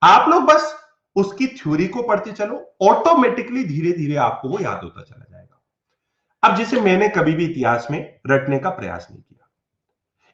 आप लोग बस उसकी थ्योरी को पढ़ते चलो, ऑटोमेटिकली धीरे धीरे आपको वो याद होता चला जाएगा। अब जैसे मैंने कभी भी इतिहास में रटने का प्रयास नहीं किया।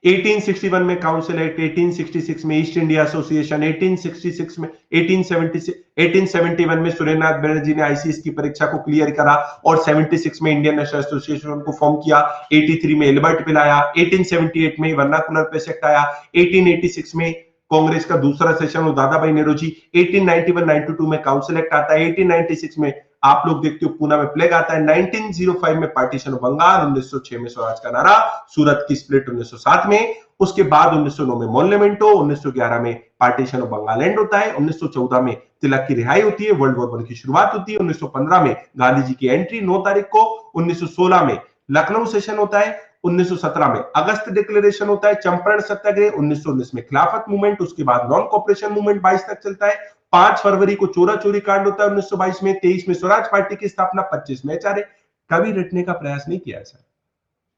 1861 में काउंसिल एक्ट, 1866 में ईस्ट इंडिया एसोसिएशन, 1866 में 1871 में सुरेंद्रनाथ बनर्जी ने आईसीएस की परीक्षा को क्लियर करा और 76 में इंडियन नेशनल एसोसिएशन को फॉर्म किया। 83 में एल्बर्ट बिल आया, 1878 में वर्नाकुलर प्रेस एक्ट आया, 1886 में कांग्रेस का दूसरा सेशन और दादा भाई नेहरू जी, 1891-92 में काउंसिल एक्ट आता है, 1896 में आप लोग देखते हो पूना में प्लेग आता है, 1905 में पार्टीशन ऑफ बंगाल, 1906 में स्वराज का नारा, सूरत की स्प्लिट 1907 में, उसके बाद 1909 में मॉन्यूमेंटो, 1911 में पार्टीशन ऑफ बंगाल एंड होता है, 1914 में तिलक की रिहाई होती है, वर्ल्ड वॉर 1 की शुरुआत होती है, 1915 में गांधी जी की एंट्री 9 तारीख को, 1916 में लखनऊ सेशन होता है, 1917 में अगस्त डिक्लेरेशन होता है, चंपारण सत्याग्रह, 1919 में खिलाफत मूवमेंट, उसके बाद नॉन कॉपरेशन मूवमेंट 22 तक चलता है, 5 फरवरी को चोरा चोरी कांड होता है 1922 में, 23 में स्वराज पार्टी की स्थापना, 25 में एचआरए। कभी रटने का प्रयास नहीं किया है सर।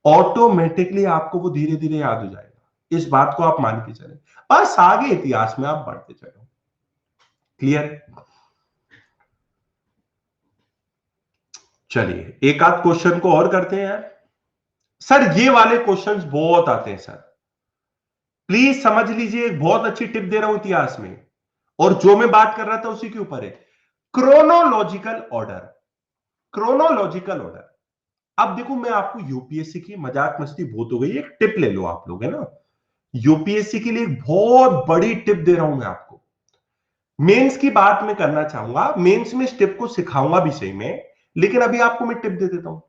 ऑटोमेटिकली आपको वो धीरे धीरे याद हो जाएगा, इस बात को आप मान के चले, बस आगे इतिहास में आप बढ़ते चलो। क्लियर? चलिए एक आध क्वेश्चन को और करते हैं यार। सर ये वाले क्वेश्चंस बहुत आते हैं सर, प्लीज समझ लीजिए। एक बहुत अच्छी टिप दे रहा हूं इतिहास में, और जो मैं बात कर रहा था उसी के ऊपर है। Chronological order, chronological order. अब देखो, मैं आपको यूपीएससी की, मजाक मस्ती बहुत हो गई, एक टिप ले लो आप लोग, है ना। यूपीएससी के लिए एक बहुत बड़ी टिप दे रहा हूं मैं आपको। मेंस की बात मैं करना चाहूंगा, मेंस में इस टिप को सिखाऊंगा भी सही में, लेकिन अभी आपको मैं टिप दे देता हूं।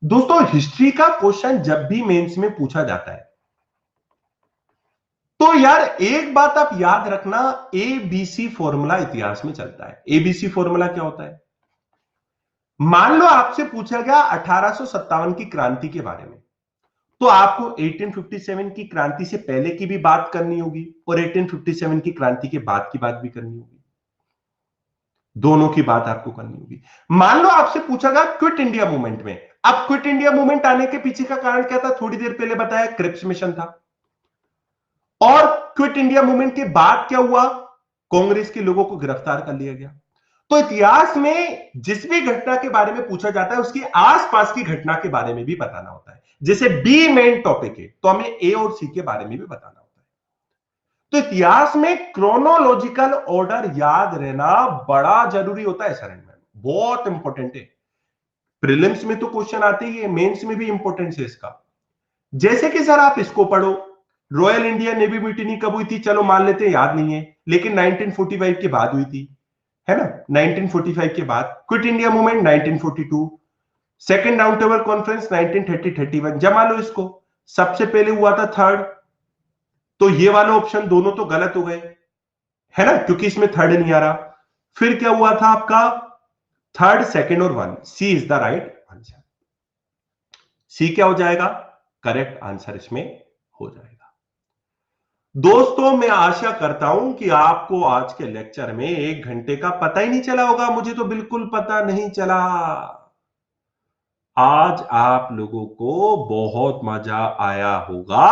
दोस्तों, हिस्ट्री का क्वेश्चन जब भी मेंस में पूछा जाता है तो यार एक बात आप याद रखना, एबीसी फॉर्मूला इतिहास में चलता है। एबीसी फॉर्मूला क्या होता है? मान लो आपसे पूछा गया 1857 की क्रांति के बारे में, तो आपको 1857 की क्रांति से पहले की भी बात करनी होगी और 1857 की क्रांति के बाद की बात भी करनी होगी, दोनों की बात आपको करनी होगी। मान लो आपसे पूछा गया क्विट इंडिया मूवमेंट में, अब क्विट इंडिया मूवमेंट आने के पीछे का कारण क्या था, थोड़ी देर पहले बताया, क्रिप्स मिशन था। और क्विट इंडिया मूवमेंट के बाद क्या हुआ, कांग्रेस के लोगों को गिरफ्तार कर लिया गया। तो इतिहास में जिस भी घटना के बारे में पूछा जाता है उसकी आसपास की घटना के बारे में भी बताना होता है। जैसे बी मेन टॉपिक है तो हमें ए और सी के बारे में भी बताना होता है। तो इतिहास में क्रोनोलॉजिकल ऑर्डर याद रहना बड़ा जरूरी होता है सर, बहुत इंपॉर्टेंट है। प्रीलिम्स में तो क्वेश्चन आते ही है, मेंस में भी इंपॉर्टेंस है इसका। जैसे कि सर आप इसको पढ़ो, रॉयल इंडियन नेवी म्यूटिनी कब हुई थी, चलो मान लेते हैं याद नहीं है, लेकिन 1945 के बाद हुई थी, है ना, 1945 के बाद। Quit India movement 1942, second round table conference 1930-31, जमा लो इसको। सबसे पहले हुआ था थर्ड, तो ये वाला ऑप्शन दोनों तो गलत हो गए, है ना, क्योंकि इसमें थर्ड नहीं आ रहा। फिर क्या हुआ था आपका, थर्ड, सेकंड और one, C is the right answer. C क्या हो जाएगा, करेक्ट आंसर इसमें हो जाएगा। दोस्तों मैं आशा करता हूं कि आपको आज के लेक्चर में 1 घंटे का पता ही नहीं चला होगा, मुझे तो बिल्कुल पता नहीं चला। आज आप लोगों को बहुत मजा आया होगा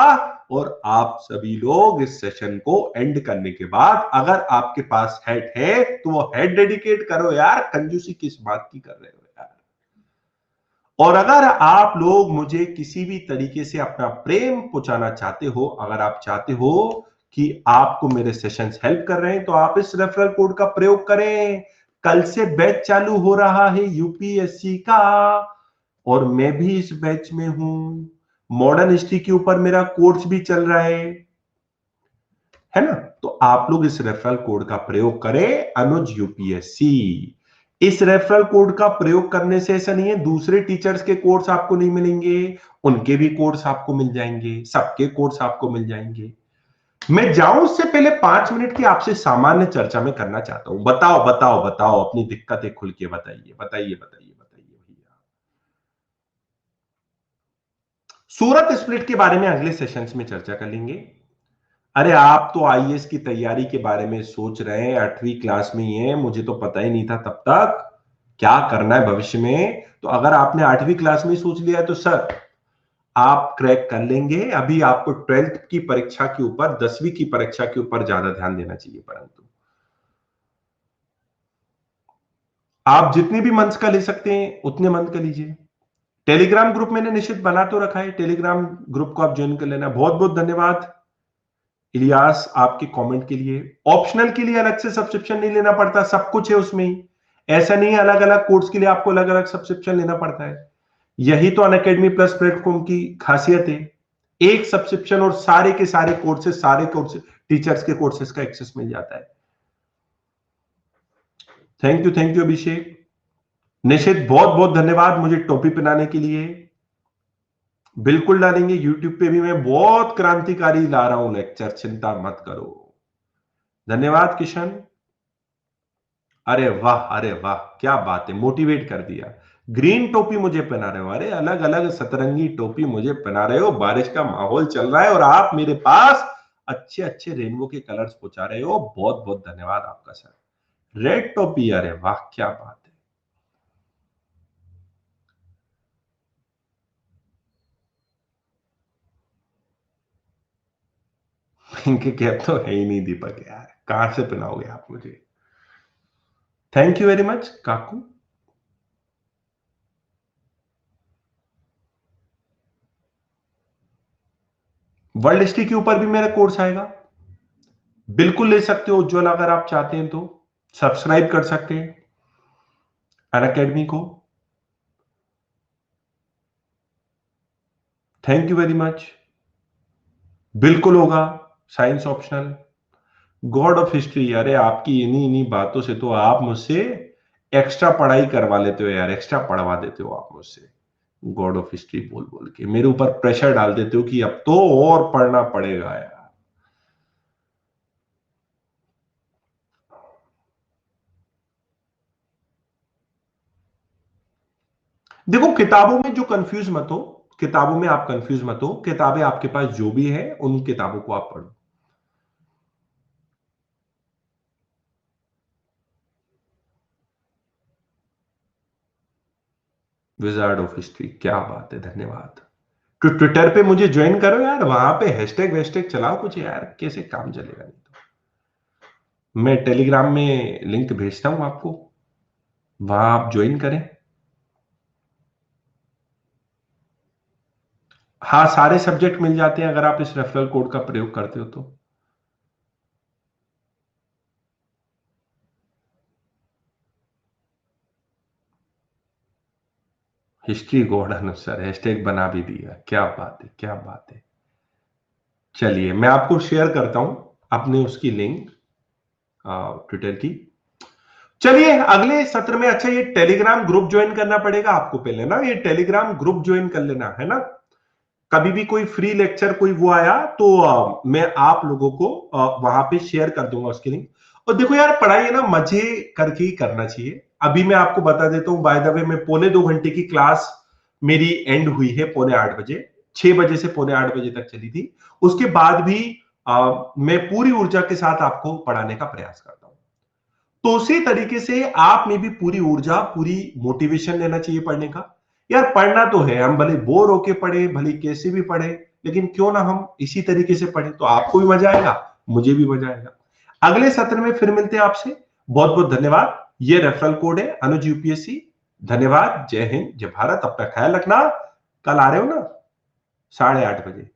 और आप सभी लोग इस सेशन को एंड करने के बाद अगर आपके पास हेड है तो वो हेड डेडिकेट करो यार, कंजूसी किस बात की कर रहे हो यार। और अगर आप लोग मुझे किसी भी तरीके से अपना प्रेम पहुंचाना चाहते हो, अगर आप चाहते हो कि आपको मेरे सेशंस हेल्प कर रहे हैं तो आप इस रेफरल कोड का प्रयोग करें। कल से बैच चालू हो रहा है यूपीएससी का और मैं भी इस बैच में हूं। मॉडर्न हिस्ट्री के ऊपर मेरा कोर्स भी चल रहा है ना। तो आप लोग इस रेफरल कोड का प्रयोग करें, अनुज यूपीएससी। इस रेफरल कोड का प्रयोग करने से ऐसा नहीं है दूसरे टीचर्स के कोर्स आपको नहीं मिलेंगे, उनके भी कोर्स आपको मिल जाएंगे, सबके कोर्स आपको मिल जाएंगे। मैं जाऊं उससे पहले 5 मिनट की आपसे सामान्य चर्चा में करना चाहता हूं। बताओ बताओ बताओ, अपनी दिक्कतें खुल के बताइए बताइए बताइए बताइए भैया। सूरत स्प्लिट के बारे में अगले सेशंस में चर्चा कर लेंगे। अरे आप तो आईएएस की तैयारी के बारे में सोच रहे हैं, 8वीं क्लास में ही है, मुझे तो पता ही नहीं था तब तक क्या करना है भविष्य में। तो अगर आपने 8वीं क्लास में ही सोच लिया है तो सर आप क्रैक कर लेंगे। अभी आपको 12th की परीक्षा के ऊपर, 10वीं की परीक्षा के ऊपर ज्यादा ध्यान देना चाहिए। परंतु आप जितने भी मंथ्स का ले सकते हैं उतने मंथ का लीजिए। टेलीग्राम ग्रुप मैंने निश्चित बना तो रखा है, टेलीग्राम ग्रुप को आप ज्वाइन कर लेना। बहुत बहुत धन्यवाद इलियास आपके कमेंट के लिए। ऑप्शनल के लिए अलग से सब्सक्रिप्शन नहीं लेना पड़ता, सब कुछ है उसमें ही। ऐसा नहीं है अलग अलग कोर्स के लिए आपको अलग अलग सब्सक्रिप्शन लेना पड़ता है। यही तो अनअकैडमी प्लस प्लेटफॉर्म की खासियत है, एक सब्सक्रिप्शन और सारे के सारे कोर्सेज, सारे कोर्सेज, टीचर्स के कोर्सेज का एक्सेस मिल जाता है। थैंक यू अभिषेक। निशित बहुत बहुत धन्यवाद मुझे टोपी पहनाने के लिए। बिल्कुल डालेंगे, यूट्यूब पे भी मैं बहुत क्रांतिकारी ला रहा हूं लेक्चर, चिंता मत करो। धन्यवाद किशन। अरे वाह, अरे वाह, क्या बात है, मोटिवेट कर दिया। ग्रीन टोपी मुझे पहना रहे हो, अरे अलग अलग सतरंगी टोपी मुझे पहना रहे हो, बारिश का माहौल चल रहा है और आप मेरे पास अच्छे अच्छे रेनबो के कलर्स पहुंचा रहे हो, बहुत बहुत धन्यवाद आपका सर। रेड टोपी, अरे वाह क्या बात है। पिंक कैप तो है ही नहीं दीपक यार, कहां से पहनाओगे आप मुझे। Thank you very much Kaku. World history के ऊपर भी मेरा कोर्स आएगा, बिल्कुल ले सकते हो उज्जवल, अगर आप चाहते हैं तो सब्सक्राइब कर सकते हैं अनअकैडमी को। Thank you very much. बिल्कुल होगा, science optional. God of history, अरे आपकी इन्हीं इन्हीं बातों से तो आप मुझसे एक्स्ट्रा पढ़ाई करवा लेते हो यार, एक्स्ट्रा पढ़वा देते हो आप मुझसे। गॉड ऑफ हिस्ट्री बोल बोल के मेरे ऊपर प्रेशर डाल देते हो कि अब तो और पढ़ना पड़ेगा यार। देखो, किताबों में जो कंफ्यूज मत हो, किताबों में आप कंफ्यूज मत हो, किताबें आपके पास जो भी है उन किताबों को आप पढ़ो। विजार्ड ऑफ हिस्ट्री, क्या बात है, धन्यवाद। तो ट्विटर पे मुझे ज्वाइन करो यार, वहां पे हैशटैग वैशटैग चलाओ कुछ यार, कैसे काम चलेगा। नहीं तो मैं टेलीग्राम में लिंक भेजता हूं आपको, वहां आप ज्वाइन करें। हाँ, सारे सब्जेक्ट मिल जाते हैं अगर आप इस रेफरल कोड का प्रयोग करते हो तो। हिस्ट्री गॉड अनुसार हैशटैग बना भी दिया, क्या बात है, क्या बात है। चलिए मैं आपको शेयर करता हूं अपने उसकी लिंक ट्विटर की। चलिए अगले सत्र में, अच्छा ये टेलीग्राम ग्रुप ज्वाइन करना पड़ेगा आपको पहले ना, ये टेलीग्राम ग्रुप ज्वाइन कर लेना है ना। कभी भी कोई फ्री लेक्चर कोई वो आया तो मैं आप लोगों को वहां पे शेयर कर दूंगा उसकी लिंक। और देखो यार, पढ़ाई है ना, मजे करके ही करना चाहिए। अभी मैं आपको बता देता हूं, बाय द वे, मैं पौने 2 घंटे की क्लास मेरी एंड हुई है पौने 8 बजे, 6 बजे से पौने 8 बजे तक चली थी। उसके बाद भी मैं पूरी ऊर्जा के साथ आपको पढ़ाने का प्रयास करता हूं। तो उसी तरीके से आप में भी पूरी ऊर्जा, पूरी मोटिवेशन लेना चाहिए पढ़ने का। यार पढ़ना तो है, हम भले बोर होके पढ़े, भले कैसे भी पढ़े, लेकिन क्यों ना हम इसी तरीके से पढ़े, तो आपको भी मजा आएगा, मुझे भी मजा आएगा। अगले सत्र में फिर मिलते हैं आपसे। बहुत बहुत धन्यवाद। ये रेफरल कोड है अनुज यूपीएससी। धन्यवाद। जय हिंद, जय भारत। अपना ख्याल रखना। कल आ रहे हो ना 8:30 बजे।